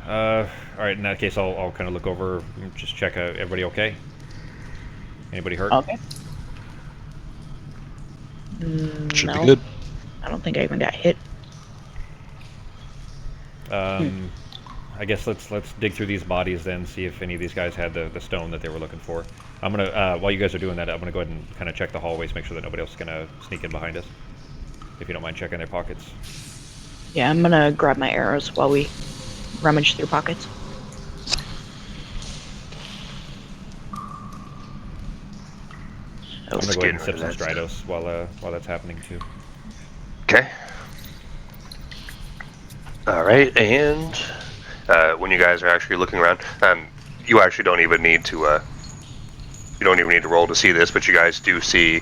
All right, in that case, I'll kind of look over, just check everybody okay? Anybody hurt? Okay. Should No, be good. I don't think I even got hit. I guess let's dig through these bodies then, see if any of these guys had the stone that they were looking for. I'm gonna while you guys are doing that, I'm gonna go ahead and kind of check the hallways, make sure that nobody else is gonna sneak in behind us. If you don't mind checking their pockets. Yeah, I'm gonna grab my arrows while we rummage through pockets. I'm gonna Let's go ahead and get sip rid some of that Stratos while that's happening too. okay. All right, and when you guys are actually looking around, you actually don't even need to. You don't even need to roll to see this, but you guys do see.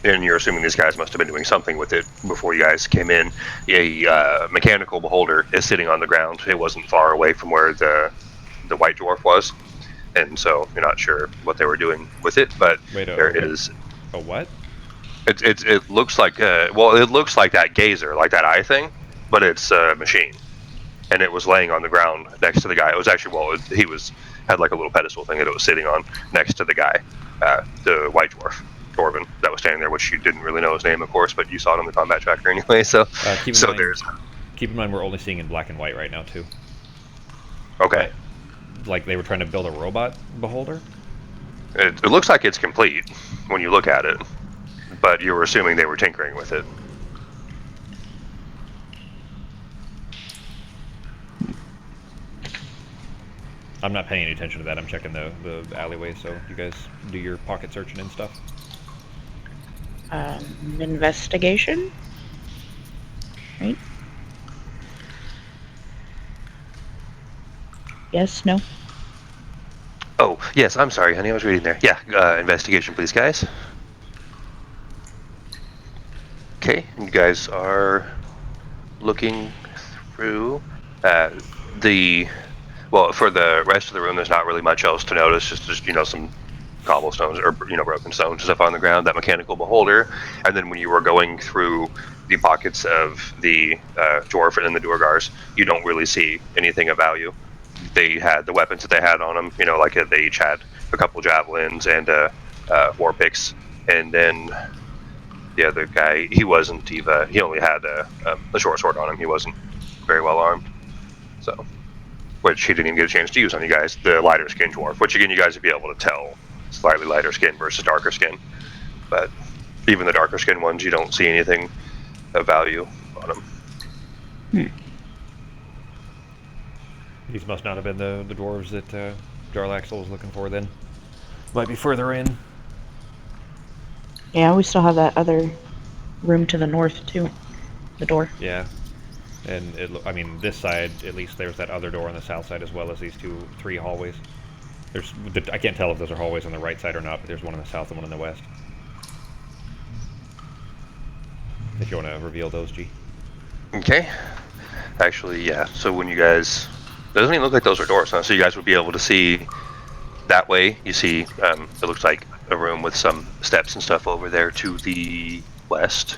And you're assuming these guys must have been doing something with it before you guys came in. A mechanical beholder is sitting on the ground. It wasn't far away from where the white dwarf was, and so you're not sure what they were doing with it. But there is A what? it looks like it looks like that gazer, like that eye thing, but it's a machine, and it was laying on the ground next to the guy. It was actually he had like a little pedestal thing that it was sitting on next to the guy, the white dwarf. Orban that was standing there, which you didn't really know his name, of course, but you saw it on the combat tracker anyway. So, Keep in mind we're only seeing in black and white right now too. Okay. Like they were trying to build a robot beholder. It looks like it's complete when you look at it, but you were assuming they were tinkering with it. I'm not paying any attention to that. I'm checking the alleyway, so you guys do your pocket searching and stuff. Investigation? Right? Yes, no? Oh, yes, I'm sorry, honey, I was reading there. Yeah, investigation, please, guys. Okay, you guys are looking through well, for the rest of the room, there's not really much else to notice, just some cobblestones or broken stones and stuff on the ground, that mechanical beholder, and then when you were going through the pockets of the dwarf and the Duergars, you don't really see anything of value. They had the weapons that they had on them, like they each had a couple javelins and war picks, and then the other guy, he wasn't even. He only had a short sword on him. He wasn't very well armed. So, which he didn't even get a chance to use on you guys. The lighter skin dwarf, which again you guys would be able to tell slightly lighter skin versus darker skin. But even the darker skin ones, you don't see anything of value on them. These must not have been the dwarves that Jarlaxle was looking for then. Might be further in. Yeah, we still have that other room to the north too. The door. Yeah. And I mean, this side, at least there's that other door on the south side as well as these three hallways. I can't tell if those are hallways on the right side or not, but there's one on the south and one on the west. If you want to reveal those, G. Okay. Actually, yeah. So when you guys, it doesn't even look like those are doors, huh? So you guys would be able to see that way. You see, it looks like a room with some steps and stuff over there to the west.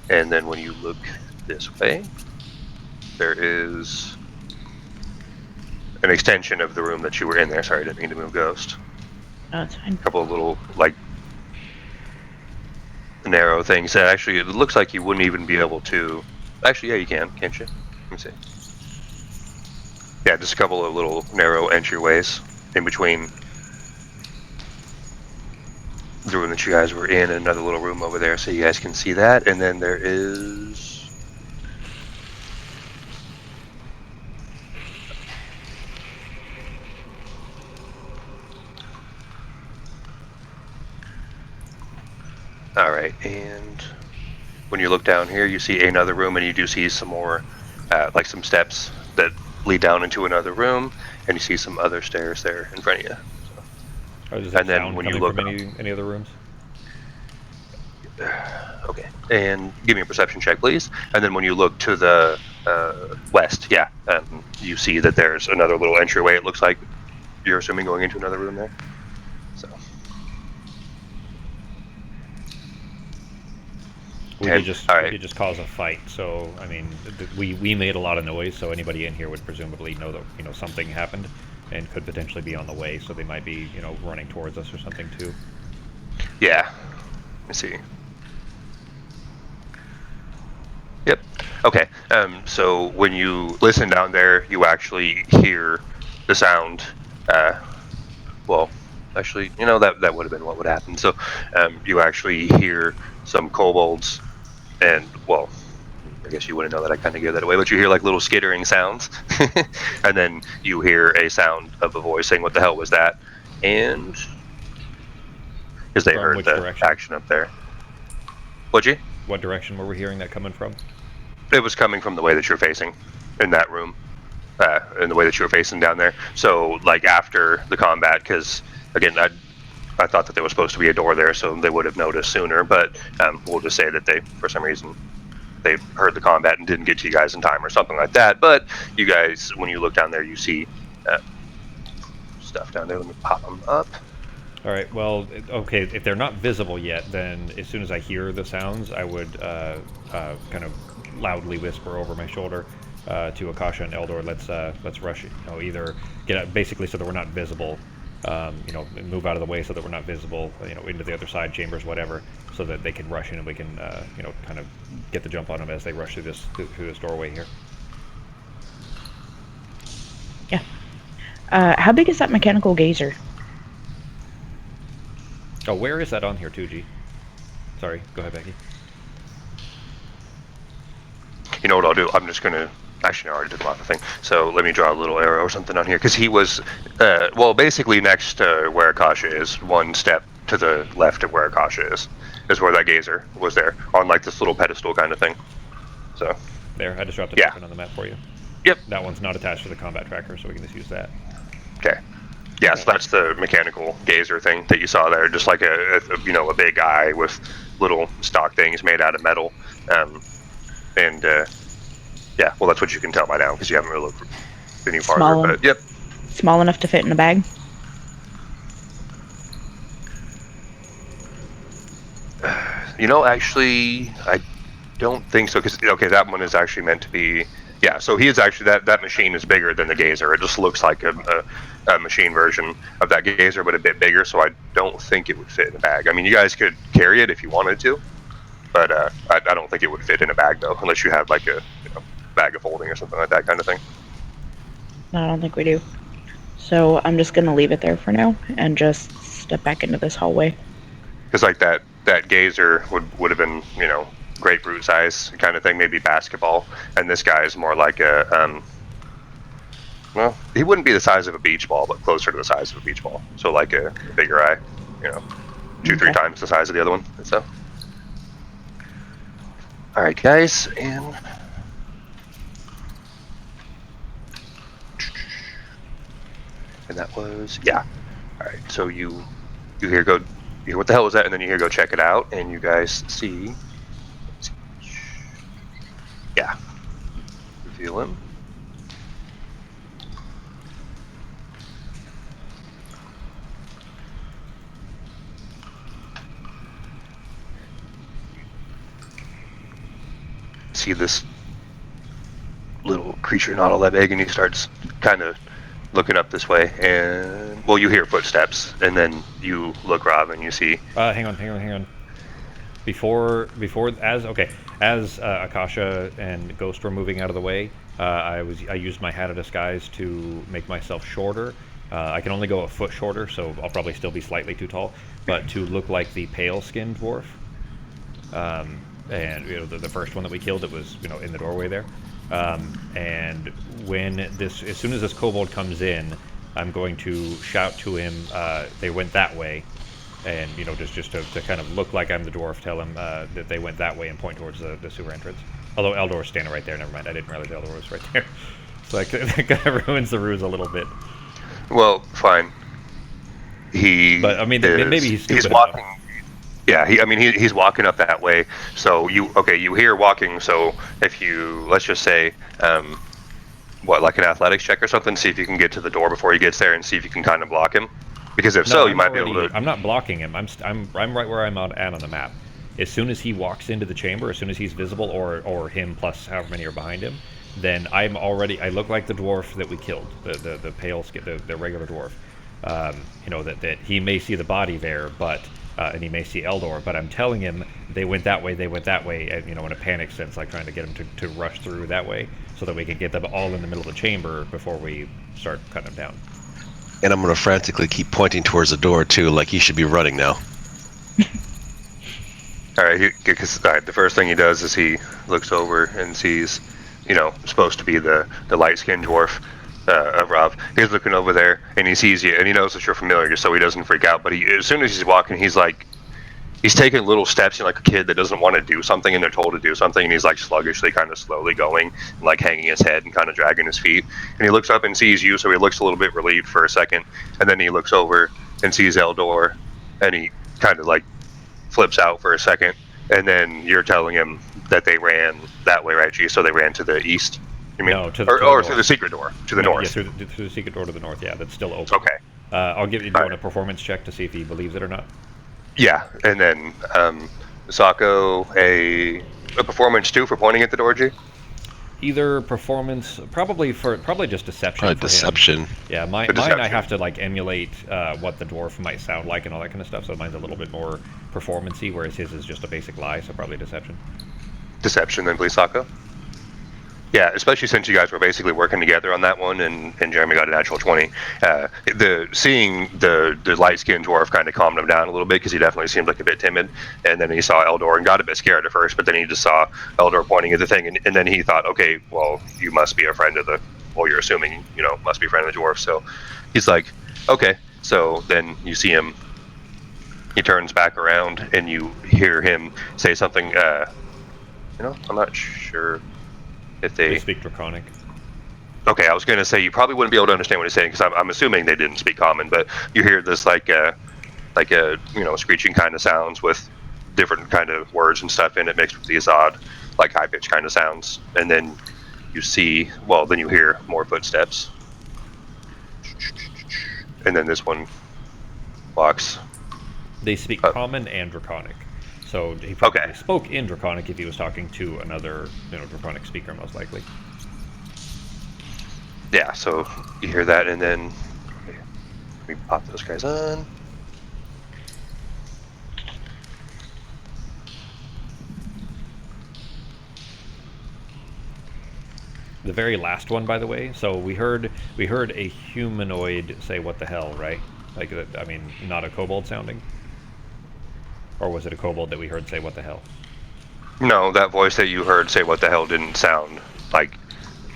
And then when you look this way, there is an extension of the room that you were in there. Sorry, I didn't mean to move Ghost. Oh, it's fine. A couple of little, like, narrow things that actually it looks like you wouldn't even be able to. Actually, yeah, you can, can't you? Let me see. Yeah, just a couple of little narrow entryways in between the room that you guys were in and another little room over there, so you guys can see that. And then there is alright, and when you look down here, you see another room, and you do see some more, like some steps that lead down into another room, and you see some other stairs there in front of you. Oh, does that And then sound when you coming look from any other rooms? Okay, and give me a perception check, please. And then when you look to the west, yeah, you see that there's another little entryway. It looks like you're assuming going into another room there. So We Okay, did just all right. we did just cause a fight, so I mean, we made a lot of noise, so anybody in here would presumably know that something happened, and could potentially be on the way, so they might be running towards us or something too. yeah, let me see. Yep. Okay. So when you listen down there, you actually hear the sound. Well, actually, that would have been what would happen. So you actually hear some kobolds, and well, I guess you wouldn't know that I kind of gave that away, but you hear like little skittering sounds, and then you hear a sound of a voice saying, "What the hell was that?" And because they From heard which the direction? action up there. What'd you? What direction were we hearing that coming from? It was coming from the way that you're facing in that room, in the way that you were facing down there. So, like, after the combat, because, again, I thought that there was supposed to be a door there, so they would have noticed sooner, but we'll just say that they, for some reason, they heard the combat and didn't get to you guys in time or something like that. But you guys, when you look down there, you see stuff down there. Let me pop them up. All right. Well, okay. If they're not visible yet, then as soon as I hear the sounds, I would kind of loudly whisper over my shoulder to Akasha and Eldor, let's rush it. Either get out, basically so that we're not visible. Move out of the way so that we're not visible. Into the other side chambers, whatever, so that they can rush in and we can kind of get the jump on them as they rush through this doorway here. Yeah. How big is that mechanical gazer? Oh, where is that on here, 2G? Sorry, go ahead, Becky. You know what I'll do? I'm just going to... Actually, I already did a lot of thing. So let me draw a little arrow or something on here. Because he was, basically next to where Akasha is. One step to the left of where Akasha is where that gazer was there. On like this little pedestal kind of thing. So. There, I just dropped a Yeah. token on the map for you. Yep. That one's not attached to the combat tracker, so we can just use that. Okay. Yeah, so that's the mechanical gazer thing that you saw there. Just like a big eye with little stock things made out of metal. Yeah, well, that's what you can tell by now because you haven't really looked any farther. Small. But yep. Small enough to fit in a bag? Actually, I don't think so. Because that one is actually meant to be. Yeah, so he is actually that machine is bigger than the gazer. It just looks like a machine version of that gazer, but a bit bigger. So I don't think it would fit in a bag. I mean, you guys could carry it if you wanted to. but I don't think it would fit in a bag though, unless you had like a bag of holding or something like that kind of thing. No, I don't think we do. So I'm just gonna leave it there for now and just step back into this hallway. Because like that gazer would have been grapefruit size kind of thing, maybe basketball, and this guy is more like a well, he wouldn't be the size of a beach ball, but closer to the size of a beach ball. So like a bigger eye, 2-3 times the size of the other one. So, all right, guys, and that was yeah. All right, so you hear go, you hear what the hell was that, and then you hear go check it out, and you guys see, yeah, reveal him. See this little creature not all that big, and he starts kind of looking up this way, and well, you hear footsteps, and then you look, Rob, and you see. Hang on. Before as Akasha and Ghost were moving out of the way, I used my hat of disguise to make myself shorter. I can only go a foot shorter, so I'll probably still be slightly too tall, but to look like the pale-skinned dwarf. And the first one that we killed, it was in the doorway there. And when as soon as this kobold comes in, I'm going to shout to him. They went that way, and just to kind of look like I'm the dwarf, tell him that they went that way and point towards the sewer entrance. Although Eldor's standing right there. Never mind. I didn't realize Eldor was right there. So that kind of ruins the ruse a little bit. Well, fine. But I mean, maybe he's stupid he's walking. enough. Yeah, he's walking up that way. So you hear walking. So if you let's just say, like an athletics check or something, see if you can get to the door before he gets there, and see if you can kind of block him. Because if so, you might be able to. I'm not blocking him. I'm right where I'm at on the map. As soon as he walks into the chamber, as soon as he's visible, or him plus however many are behind him, then I look like the dwarf that we killed, the pale skin, the regular dwarf. That he may see the body there, but and he may see Eldor, but I'm telling him they went that way, and, in a panic sense, like trying to get him to rush through that way, so that we can get them all in the middle of the chamber before we start cutting them down. And I'm going to frantically keep pointing towards the door, too, like he should be running now. All right, because the first thing he does is he looks over and sees, supposed to be the light-skinned dwarf of Rob. He's looking over there, and he sees you, and he knows that you're familiar, so he doesn't freak out. But as soon as he's walking, he's taking little steps, like a kid that doesn't want to do something, and they're told to do something, and he's like sluggishly, kind of slowly going, and like hanging his head and kind of dragging his feet. And he looks up and sees you, so he looks a little bit relieved for a second, and then he looks over and sees Eldor, and he kind of like flips out for a second, and then you're telling him that they ran that way, right, G? So they ran to the east. You mean? No, or through the secret door to the north. Yeah, through the secret door to the north. Yeah, that's still open. Okay. I'll give you a performance check to see if he believes it or not. Yeah, and then Sako a performance 2 for pointing at the door, G. Either performance, probably just deception. Probably deception. Yeah, mine I have to emulate what the dwarf might sound like and all that kind of stuff. So mine's a little bit more performancey, whereas his is just a basic lie. So probably deception. Deception, then please, Sako. Yeah, especially since you guys were basically working together on that one, and Jeremy got a natural 20. Seeing the light-skinned dwarf kind of calmed him down a little bit, because he definitely seemed like a bit timid. And then he saw Eldor and got a bit scared at first, but then he just saw Eldor pointing at the thing, and then he thought, okay, well, you must be a friend of you're assuming, must be a friend of the dwarf. So he's like, okay. So then you see him, he turns back around, and you hear him say something, I'm not sure if they speak Draconic. Okay, I was going to say you probably wouldn't be able to understand what he's saying, because I'm assuming they didn't speak common, but you hear this like a screeching kind of sounds with different kind of words and stuff in it, mixed with these odd like high pitched kind of sounds, and then you hear more footsteps, and then this one walks. They speak common and Draconic. So he probably spoke in Draconic if he was talking to another, Draconic speaker, most likely. Yeah, so you hear that, and then we pop those guys on. The very last one, by the way. So we heard a humanoid say "What the hell," right? Like, I mean, not a kobold sounding. Or was it a kobold that we heard say "What the hell"? No, that voice that you heard say "What the hell" didn't sound like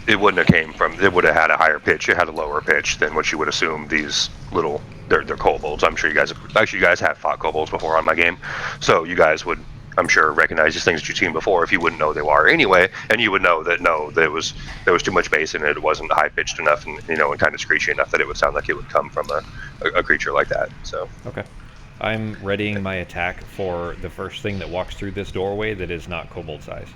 it wouldn't have came from. It would have had a higher pitch. It had a lower pitch than what you would assume these little. They're kobolds. I'm sure you guys have fought kobolds before on my game, so you guys would, I'm sure, recognize these things that you've seen before if you wouldn't know they are anyway, and you would know that there was too much bass in it. It wasn't high pitched enough, and and kind of screechy enough that it would sound like it would come from a creature like that. So okay. I'm readying my attack for the first thing that walks through this doorway that is not kobold size,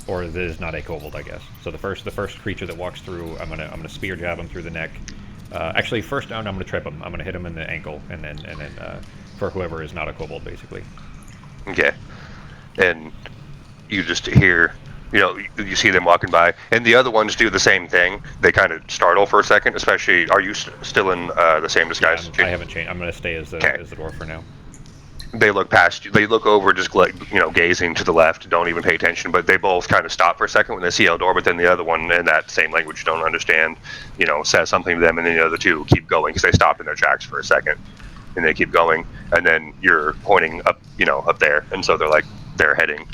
or that is not a kobold, I guess. So the first creature that walks through, I'm gonna spear jab him through the neck. Actually, first I'm gonna trip him. I'm gonna hit him in the ankle, and then for whoever is not a kobold, basically. Okay, and you just hear. You see them walking by, and the other ones do the same thing. They kind of startle for a second, especially. Are you still in the same disguise? Yeah, I haven't changed. I'm going to stay as the dwarf for now. They look past you. They look over, just like gazing to the left. Don't even pay attention. But they both kind of stop for a second when they see Eldor. But then the other one, in that same language you don't understand, says something to them, and then the other two keep going because they stop in their tracks for a second, and they keep going. And then you're pointing up, up there, and so they're heading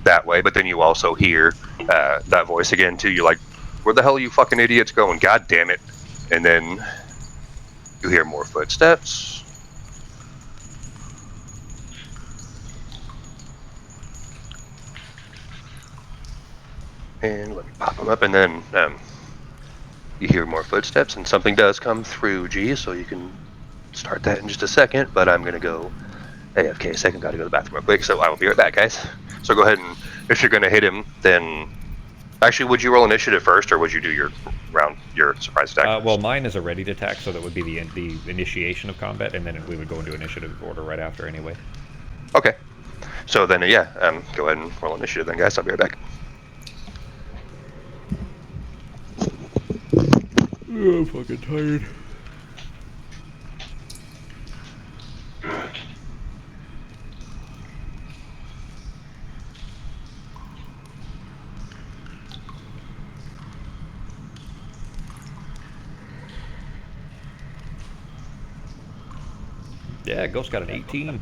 that way. But then you also hear that voice again too. You're like, where the hell are you fucking idiots going? God damn it. And then you hear more footsteps. And let me pop them up, and then you hear more footsteps, and something does come through, G, so you can start that in just a second. But I'm going to go AFK a second. Got to go to the bathroom real quick, so I will be right back, guys. So go ahead, and if you're going to hit him, then... Actually, would you roll initiative first, or would you do your surprise attack? Well, mine is a readied attack, so that would be the initiation of combat, and then we would go into initiative order right after anyway. Okay. So then, go ahead and roll initiative then, guys. I'll be right back. I'm fucking tired. Yeah, Ghost got an 18.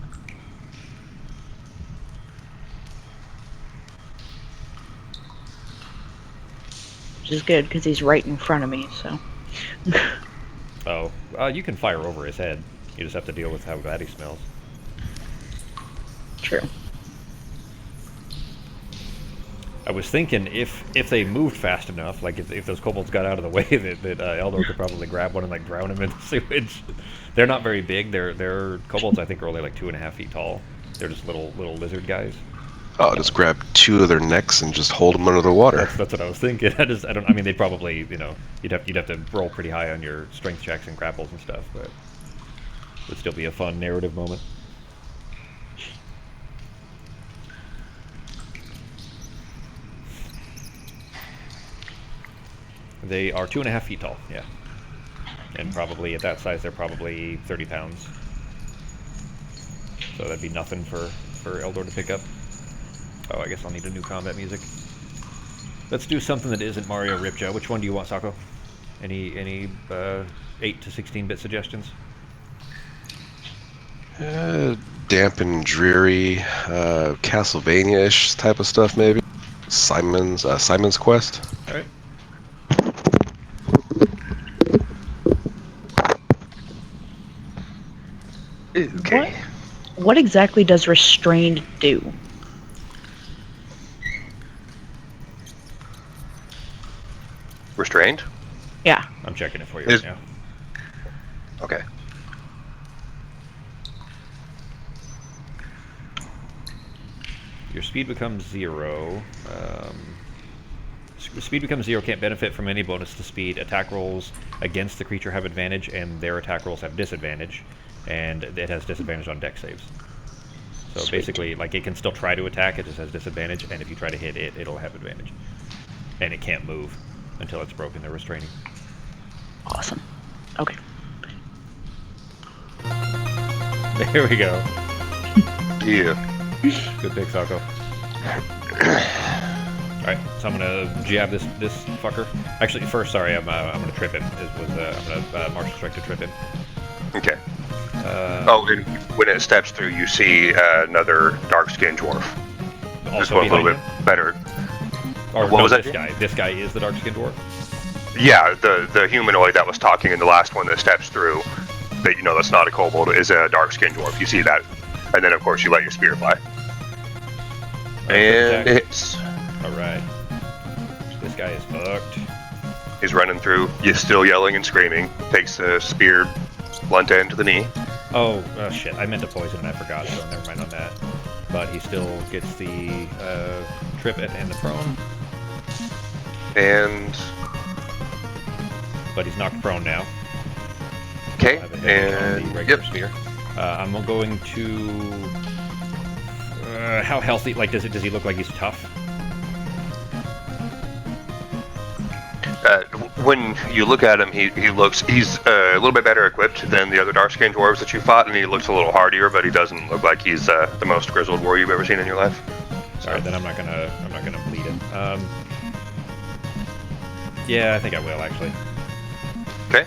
Which is good, because he's right in front of me, so... Oh, you can fire over his head. You just have to deal with how bad he smells. True. I was thinking if they moved fast enough, like if those kobolds got out of the way, that Eldor could probably grab one and like drown him in the sewage. They're not very big. They're kobolds. I think are only like 2.5 feet tall. They're just little lizard guys. Oh, just grab two of their necks and just hold them under the water. That's what I was thinking. I mean, they'd probably, you'd have to roll pretty high on your strength checks and grapples and stuff, but it would still be a fun narrative moment. They are 2.5 feet tall, yeah. And probably, at that size, they're probably 30 pounds. So that'd be nothing for Eldor to pick up. Oh, I guess I'll need a new combat music. Let's do something that isn't Mario Ripja. Which one do you want, Sako? Any 8 to 16-bit suggestions? Damp and dreary, Castlevania-ish type of stuff, maybe. Simon's Quest. All right. Okay. What exactly does restrained do? Restrained? Yeah. I'm checking it for you right now. Okay. Your speed becomes 0. Speed becomes 0, can't benefit from any bonus to speed. Attack rolls against the creature have advantage, and their attack rolls have disadvantage. And it has disadvantage on dex saves. So Sweet. Basically, like, it can still try to attack, it just has disadvantage, and if you try to hit it, it'll have advantage. And it can't move until it's broken the restraining. Awesome. Okay. There we go. Yeah. Good pick, Sako. Alright, so I'm gonna jab this fucker. Actually, first, sorry, I'm gonna trip him. I'm gonna martial strike to trip him. Okay. And when it steps through, you see another dark-skinned dwarf. This Also one a little behind bit him? better. Or What no, was that? this guy. This guy is the dark-skinned dwarf. Yeah, the humanoid that was talking in the last one that steps through, that you know that's not a kobold, is a dark-skinned dwarf. You see that, and then of course you let your spear fly, and it's. All right. This guy is fucked. He's running through. He's still yelling and screaming. Takes the spear blunt end to the knee. Oh, shit. I meant to poison and I forgot, so never mind on that. But he still gets the trip and the prone. And But he's knocked prone now. okay, I have advantage on the and regular yep. spear. I'm going to. How healthy? Like, does he look like he's tough? When you look at him, he's a little bit better equipped than the other dark-skinned dwarves that you fought, and he looks a little hardier, but he doesn't look like he's the most grizzled warrior you've ever seen in your life. All right, then I'm not gonna bleed him. Yeah, I think I will actually. Okay.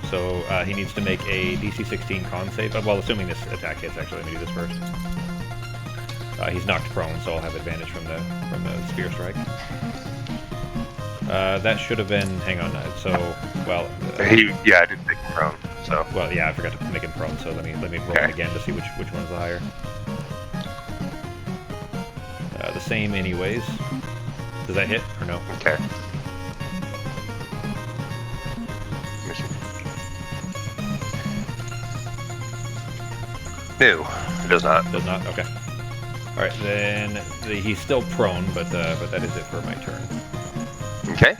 So he needs to make a DC 16 con save. Well, assuming this attack hits, actually, let me do this first. He's knocked prone, so I'll have advantage from the spear strike. That should have been. Hang on. Well. I didn't make him prone. So. Well, yeah, I forgot to make him prone. So let me roll it again to see which one's the higher. The same, anyways. Does that hit or no? Okay. No, it does not. Does not. Okay. All right, then he's still prone, but that is it for my turn. Okay.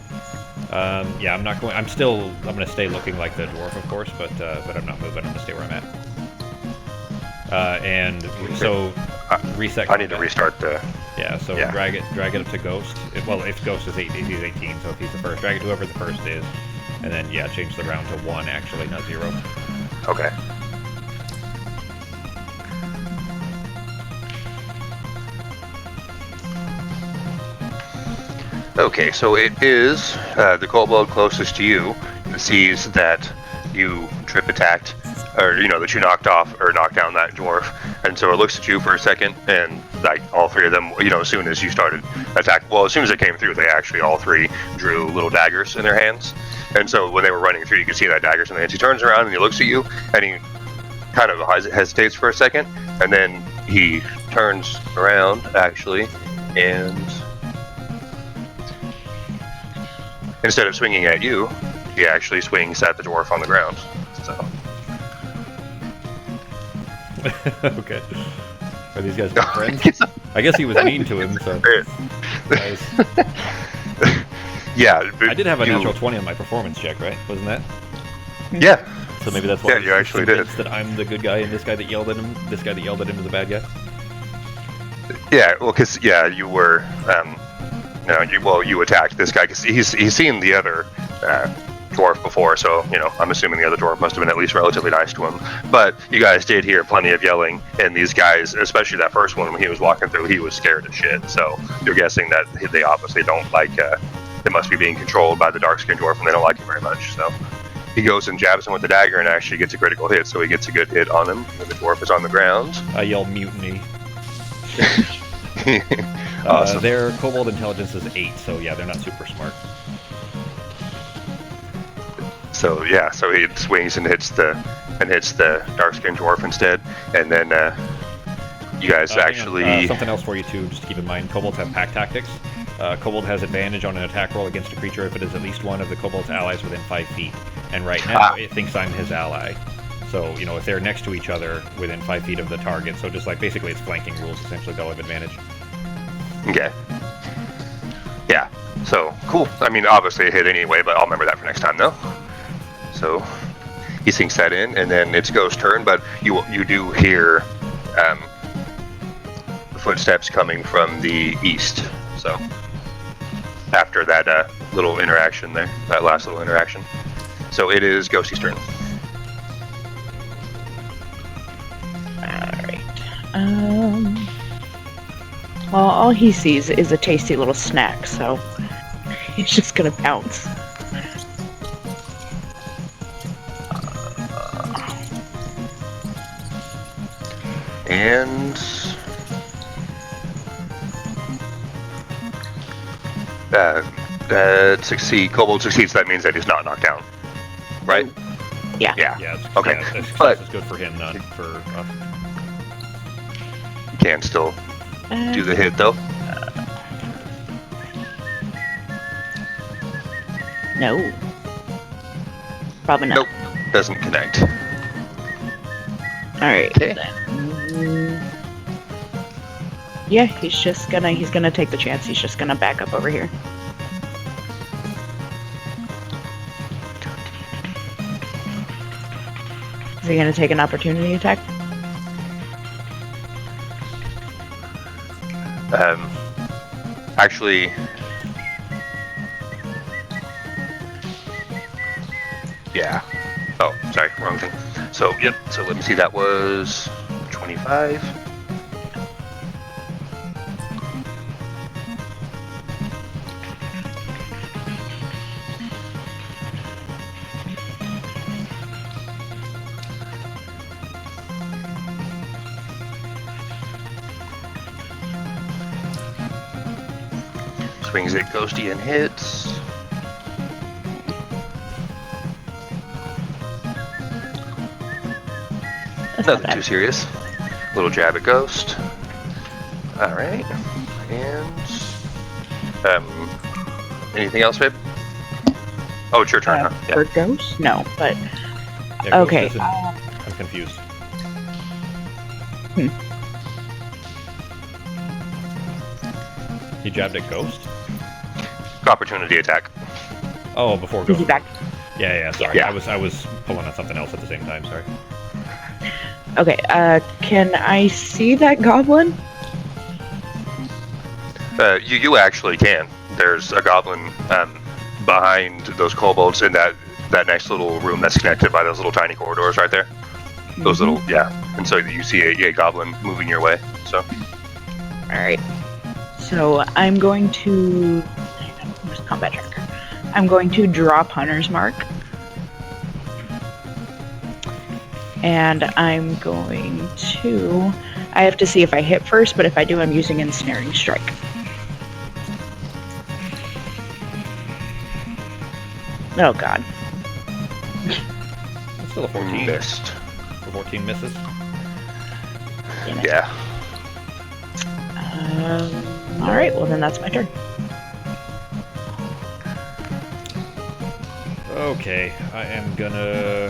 Yeah, I'm not going. I'm going to stay looking like the dwarf, of course, but I'm not moving. I'm going to stay where I'm at. And so reset. I need to restart the. Yeah. So drag it up to Ghost. If Ghost is 18, he's 18. So if he's the first, drag it to whoever the first is, and then change the round to 1 actually, not 0. Okay. Okay, so it is the kobold closest to you sees that you trip attacked, or that you knocked off or knocked down that dwarf, and so it looks at you for a second, and like all three of them, as soon as you started attack, well, as soon as it came through, they actually all three drew little daggers in their hands, and so when they were running through, you could see that daggers in their hands. He turns around and he looks at you, and he kind of hesitates for a second, and then he turns around actually, and instead of swinging at you, he actually swings at the dwarf on the ground. So. Okay. Are these guys friends? I guess he was mean to him, so. Nice. Yeah. I did have a natural 20 on my performance check, right? Wasn't that? Yeah. So maybe that's why you actually did. That I'm the good guy, and this guy that yelled at him is the bad guy. Yeah. Well, because you were. You attacked this guy because he's seen the other dwarf before, so I'm assuming the other dwarf must have been at least relatively nice to him. But you guys did hear plenty of yelling, and these guys, especially that first one when he was walking through, he was scared as shit. So you're guessing that they obviously don't like. They must be being controlled by the dark-skinned dwarf, and they don't like him very much. So he goes and jabs him with the dagger, and actually gets a critical hit. So he gets a good hit on him, and the dwarf is on the ground. I yell mutiny. Awesome. Their kobold intelligence is 8, so yeah, they're not super smart. So he swings and hits the dark-skinned dwarf instead, and then you guys actually something else for you too, just to keep in mind. Kobolds have pack tactics. Kobold has advantage on an attack roll against a creature if it is at least one of the kobold's allies within 5 feet, and right now it thinks I'm his ally. So if they're next to each other within 5 feet of the target, so just like basically it's flanking rules. Essentially, they'll have advantage. Okay. Yeah. So cool. I mean, obviously it hit anyway, but I'll remember that for next time, though. So he sinks that in, and then it's Ghost's turn. But you do hear footsteps coming from the east. So after that little interaction there, that last little interaction. So it is Ghosty's turn. Alright. Well, all he sees is a tasty little snack, so he's just gonna pounce. And succeed. Kobold succeeds. That means that he's not knocked down, right? Yeah. Yeah. Yeah, it's, Okay. yeah, it's, But- it's good for him, not for us. You can still do the hit though. No. Probably not. Nope. Doesn't connect. Alright. Okay. Yeah, he's gonna take the chance. He's just gonna back up over here. Is he gonna take an opportunity attack? Actually, yeah. Oh, sorry, wrong thing. So, yep. So let me see. That was 25. Swings it ghosty and hits. That's not Nothing too bad. serious. Little jab at ghost. All right. And anything else, babe? Oh, it's your turn, huh? Yeah. For ghost? No, but Yeah, Ghost okay. isn't- I'm confused. He jabbed at Ghost? Opportunity attack. Oh, before Is he Ghost. back? Yeah, sorry. Yeah. I was pulling on something else at the same time, sorry. Okay, can I see that goblin? You actually can. There's a goblin behind those kobolds in that next little room that's connected by those little tiny corridors right there. Those little, yeah. And so you see a goblin moving your way. So Alright. So I'm going to... Where's combat tracker? I'm going to drop Hunter's Mark. And I'm going to... I have to see if I hit first, but if I do, I'm using Ensnaring Strike. Oh god. It's still a 14. missed. The 14 misses. Damn it. Yeah. Alright, well then that's my turn. Okay, I am gonna...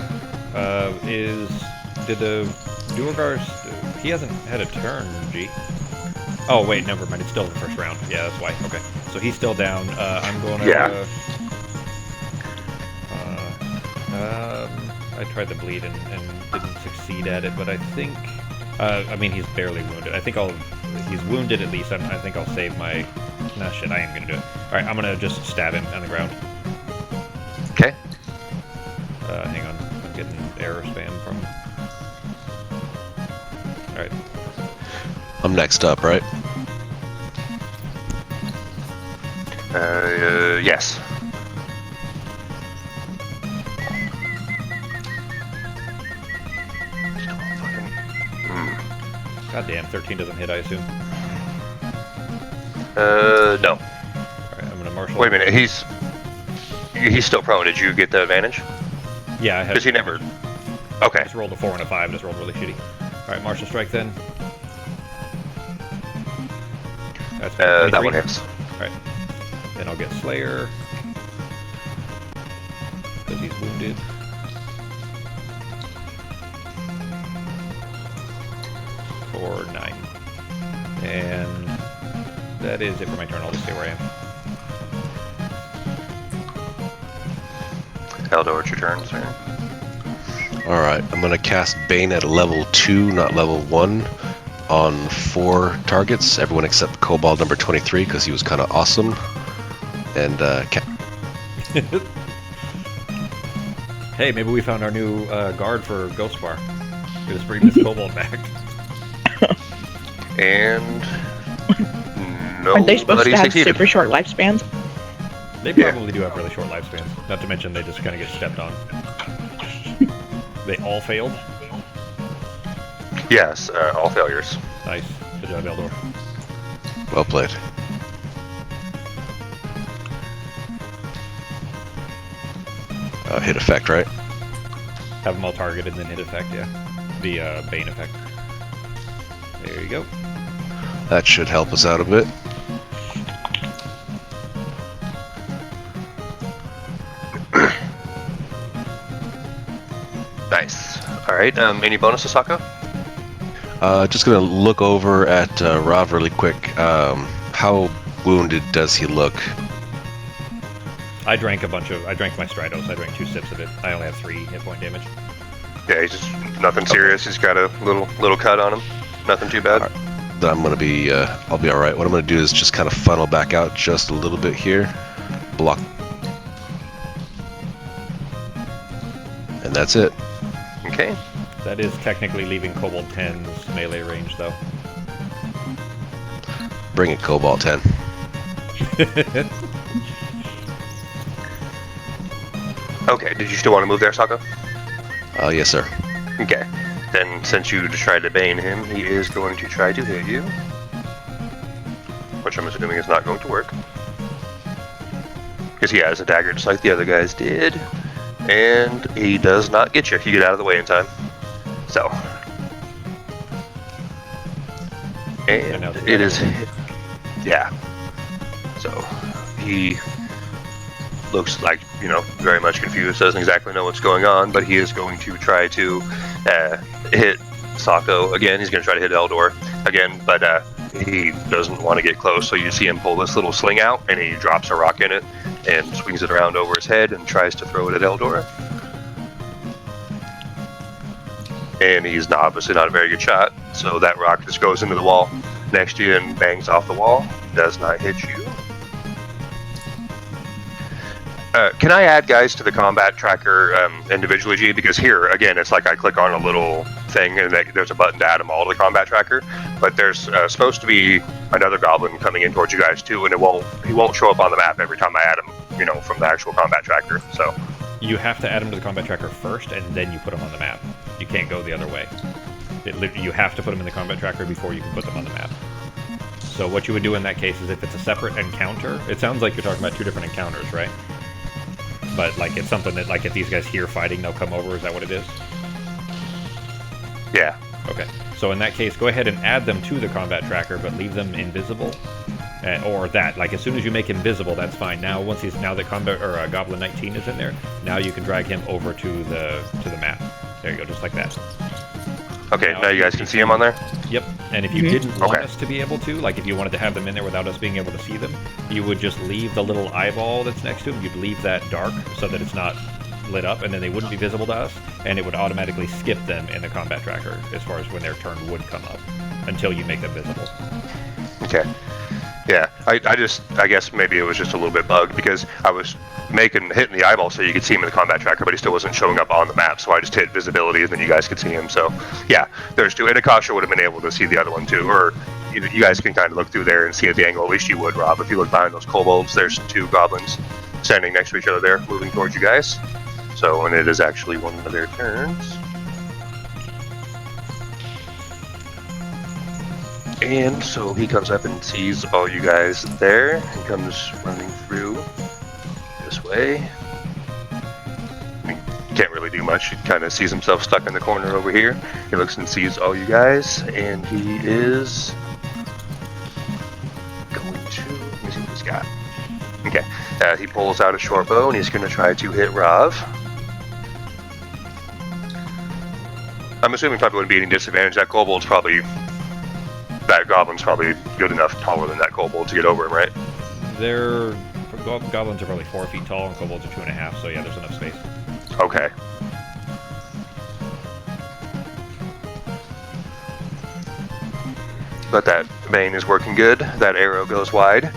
Did the Duergar... He hasn't had a turn, G. Oh, wait, never mind. It's still the first round. Yeah, that's why. Okay. So he's still down. I'm gonna... Yeah. I tried to bleed and didn't succeed at it, but I think... I mean, he's barely wounded. I think he's wounded at least. I think I'll save my... Nah, shit, I am gonna do it. Alright, I'm gonna just stab him on the ground. Okay. Hang on. I'm getting error spam from... Alright. I'm next up, right? Yes. God damn, 13 doesn't hit, I assume. No. Alright, I'm gonna marshal... Wait a minute. He's still prone. Did you get the advantage? Yeah, I had... Because he never. Okay. I just rolled a 4 and a 5, just rolled really shitty. Alright, martial strike then. That's That 23. one hits. Alright. Then I'll get Slayer. Because he's wounded. For 9. And that is it for my turn. I'll just stay where I am. Eldor, it's your turn, sir. Alright, I'm going to cast Bane at level 2, not level 1, on 4 targets. Everyone except Kobold number 23, because he was kind of awesome. And, Hey, maybe we found our new guard for Ghost Bar. We just bring this kobold back. And Aren't they supposed to have succeeded. super short lifespans? They Yeah. probably do have really short lifespans. Not to mention they just kind of get stepped on. They all failed? Yes, all failures. Nice. Good job, Eldor. Well played. Hit effect, right? Have them all targeted and then hit effect, yeah. The Bane effect. There you go. That should help us out a bit. Nice. All right. Any bonuses, Sako? Just gonna look over at Rav really quick. How wounded does he look? I drank my Stratos. I drank 2 sips of it. I only have 3 hit point damage. Yeah, he's just nothing serious. He's got a little cut on him. Nothing too bad. All right. Then I'm gonna be, I'll be all right. What I'm gonna do is just kind of funnel back out just a little bit here, block, and that's it. Okay. That is technically leaving Kobold 10's melee range, though. Bring it, Cobalt 10. Okay. Did you still want to move there, Sako? Yes, sir. Okay. Then, since you just tried to bane him, he is going to try to hit you, which I'm assuming is not going to work, because he has a dagger just like the other guys did, and he does not get you. You get out of the way in time. So, and now it is, yeah. So he looks like, very much confused, doesn't exactly know what's going on, but he is going to try to hit Sako again. He's going to try to hit Eldor again, but he doesn't want to get close, so you see him pull this little sling out, and he drops a rock in it and swings it around over his head and tries to throw it at Eldor. And he's obviously not a very good shot, so that rock just goes into the wall next to you and bangs off the wall. Does not hit you. Can I add guys to the combat tracker individually, G? Because here, again, it's like I click on a little thing and there's a button to add them all to the combat tracker. But there's supposed to be another goblin coming in towards you guys too, and he won't show up on the map every time I add him, from the actual combat tracker. So You have to add them to the combat tracker first, and then you put them on the map. You can't go the other way. You have to put them in the combat tracker before you can put them on the map. So what you would do in that case is if it's a separate encounter, it sounds like you're talking about 2 different encounters, right? But like it's something that, like, if these guys hear fighting, they'll come over. Is that what it is? yeah. Okay. So in that case, go ahead and add them to the combat tracker, but leave them invisible. Or that, like, as soon as you make him visible, that's fine. Now that combat or Goblin 19 is in there, now you can drag him over to the map. There you go, just like that. Okay, now you guys can see him on there? Yep. And if you didn't want Okay. us to be able to, like if you wanted to have them in there without us being able to see them, you would just leave the little eyeball that's next to him. You'd leave that dark so that it's not lit up, and then they wouldn't be visible to us, and it would automatically skip them in the combat tracker as far as when their turn would come up until you make them visible. Okay. Yeah, I guess maybe it was just a little bit bugged because I was hitting the eyeball so you could see him in the combat tracker, but he still wasn't showing up on the map, so I just hit visibility and then you guys could see him. So yeah, there's 2, and Akasha would have been able to see the other one too, or you guys can kind of look through there and see at the angle. At least you would, Rob. If you look behind those kobolds, there's 2 goblins standing next to each other there, moving towards you guys. So, and it is actually one of their turns. And so he comes up and sees all you guys there and comes running through this way. He can't really do much. He kind of sees himself stuck in the corner over here. He looks and sees all you guys, and he is going to... Let me see what he's got. Okay. He pulls out a short bow, and he's going to try to hit Rav. I'm assuming probably wouldn't be any disadvantage. That goblin's probably good enough, taller than that kobold to get over him, right? Goblins are probably 4 feet tall, and kobolds are 2.5, so yeah, there's enough space. Okay. But that vein is working good. That arrow goes wide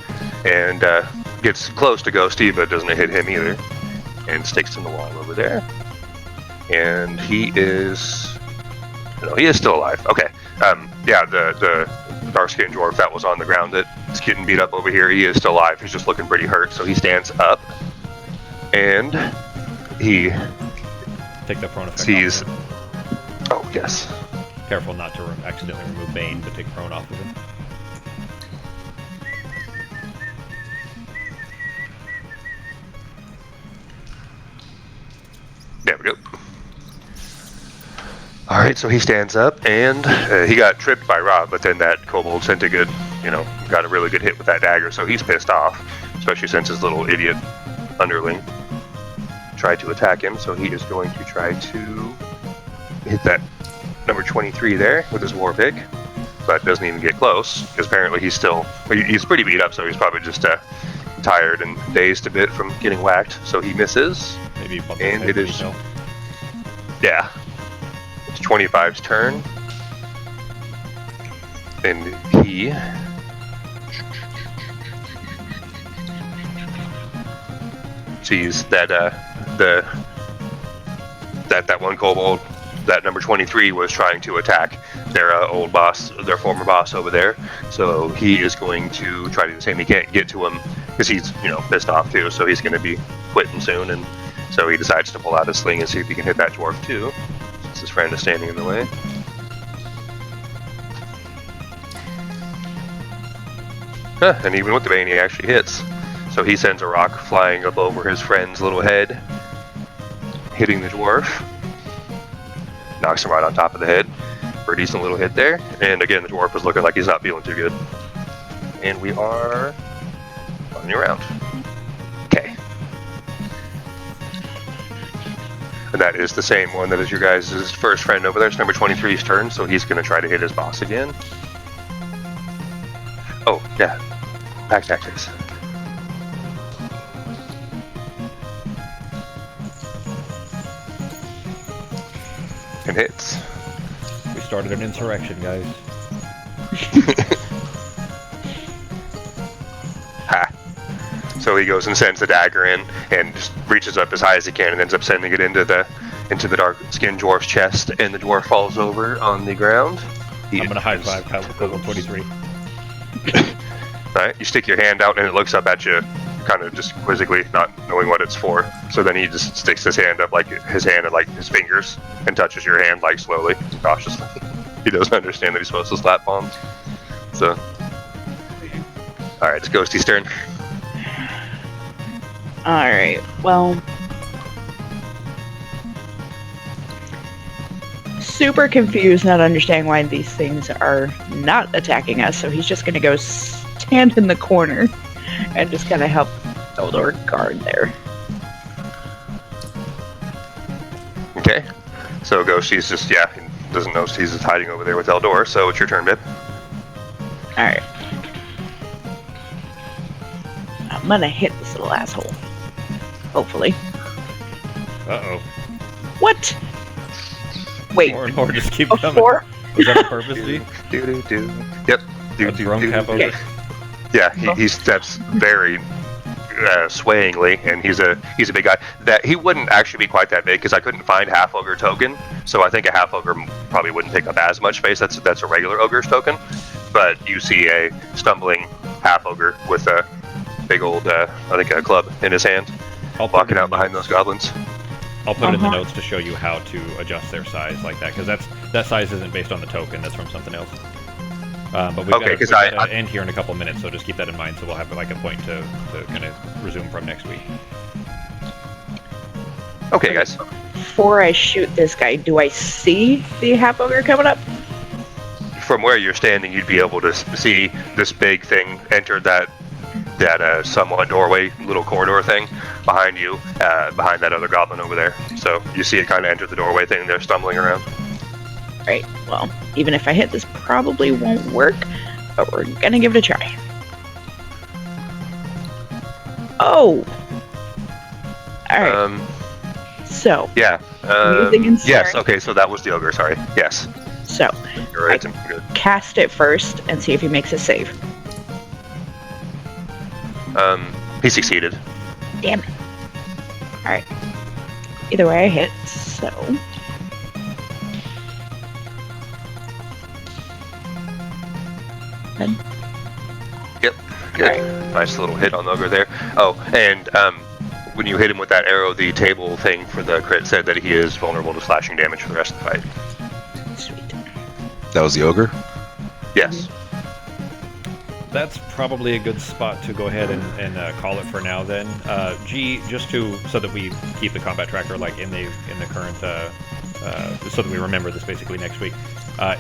and gets close to Ghosty, but doesn't hit him either. And sticks in the wall over there. And he is... No, he is still alive. Okay. Yeah, the dark-skinned dwarf that was on the ground that is getting beat up over here. He is still alive. He's just looking pretty hurt. So he stands up, and he Take the prone effect sees. off of him. Oh yes. Careful not to accidentally remove Bane, but take prone off of him. There we go. All right, so he stands up, and he got tripped by Rob, but then that kobold sent a good, got a really good hit with that dagger, so he's pissed off, especially since his little idiot underling tried to attack him, so he is going to try to hit that number 23 there with his war pick, but doesn't even get close, because apparently he's pretty beat up, so he's probably just tired and dazed a bit from getting whacked, so he misses. Maybe you bump And his head it with is- yourself. Yeah. It's 25's turn. And he sees that that one kobold, that number 23, was trying to attack their old boss, their former boss over there. So he is going to try to do the same. He can't get to him because he's pissed off too. So he's going to be quitting soon, and so he decides to pull out his sling and see if he can hit that dwarf too, since his friend is standing in the way. And even with the Bane, he actually hits. So he sends a rock flying up over his friend's little head, hitting the dwarf. Knocks him right on top of the head for a decent little hit there. And again, the dwarf is looking like he's not feeling too good. And we are running around. Okay. And that is the same one that is your guys' first friend over there. It's number 23's turn, so he's going to try to hit his boss again. Oh, yeah. Pack tactics. And hits. We started an insurrection, guys. Ha. So he goes and sends the dagger in and just reaches up as high as he can and ends up sending it into the dark-skinned dwarf's chest, and the dwarf falls over on the ground. I'm gonna high five Kobold 23. Alright, you stick your hand out and it looks up at you, kind of just quizzically, not knowing what it's for. So then he just sticks his hand up, like his hand and like his fingers, and touches your hand like slowly and cautiously. He doesn't understand that he's supposed to slap bombs. So, alright, it's Ghosty's turn. Alright, well. Super confused, not understanding why these things are not attacking us, so he's just gonna go stand in the corner and just kind of help Eldor guard there. Okay. So Ghosty's just, he doesn't know he's just hiding over there with Eldor, so it's your turn, babe. Alright. I'm gonna hit this little asshole. Hopefully. Uh-oh. What? Wait. More and more just keep coming. Before? Is that the purpose, D? Do. Yep. A drunk half do. ogre? Okay. Yeah, he steps very swayingly, and he's a big guy. That he wouldn't actually be quite that big because I couldn't find half ogre token, so I think a half ogre probably wouldn't take up as much space. That's a regular ogre's token, but you see a stumbling half ogre with a big old I think a club in his hand, I'll put walking it in out the behind notes. those goblins. I'll put it in the Uh-huh. notes to show you how to adjust their size like that, because that size isn't based on the token. That's from something else. But we've Okay, got 'cause to I- end here in a couple minutes, so just keep that in mind. So we'll have like a point to kind of resume from next week. Okay, guys. Before I shoot this guy, do I see the half ogre coming up? From where you're standing, you'd be able to see this big thing enter that somewhat doorway, little corridor thing behind you, behind that other goblin over there. So you see it kind of enter the doorway thing. They're stumbling around. Right, well, even if I hit, this probably won't work, but we're gonna give it a try. Oh! Alright, so, Yeah. Using Ensnare. Yes. Okay. So that was the ogre. Sorry. Yes. so, You're right. Good. cast it first and see if he makes a save. He succeeded. Damn it. Alright. Either way, I hit, so... Yep. Good. Nice little hit on the ogre there. Oh, and when you hit him with that arrow, the table thing for the crit said that he is vulnerable to slashing damage for the rest of the fight. Sweet. That was the ogre? Yes. That's probably a good spot to go ahead and call it for now. Then, G, just so that we keep the combat tracker like in the current, so that we remember this basically next week.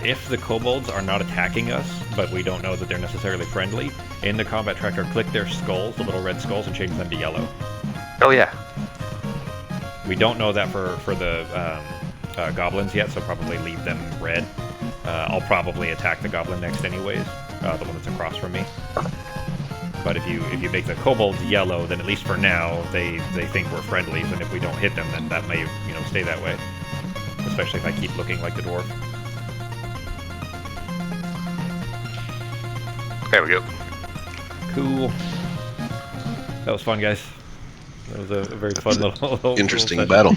If the kobolds are not attacking us, but we don't know that they're necessarily friendly, in the combat tracker, click their skulls, the little red skulls, and change them to yellow. Oh yeah. We don't know that for the goblins yet, so probably leave them red. I'll probably attack the goblin next anyways, the one that's across from me. But if you make the kobolds yellow, then at least for now, they think we're friendlies, and if we don't hit them, then that may, stay that way. Especially if I keep looking like the dwarf. There we go. Cool. That was fun, guys. That was a very fun little Interesting session. battle.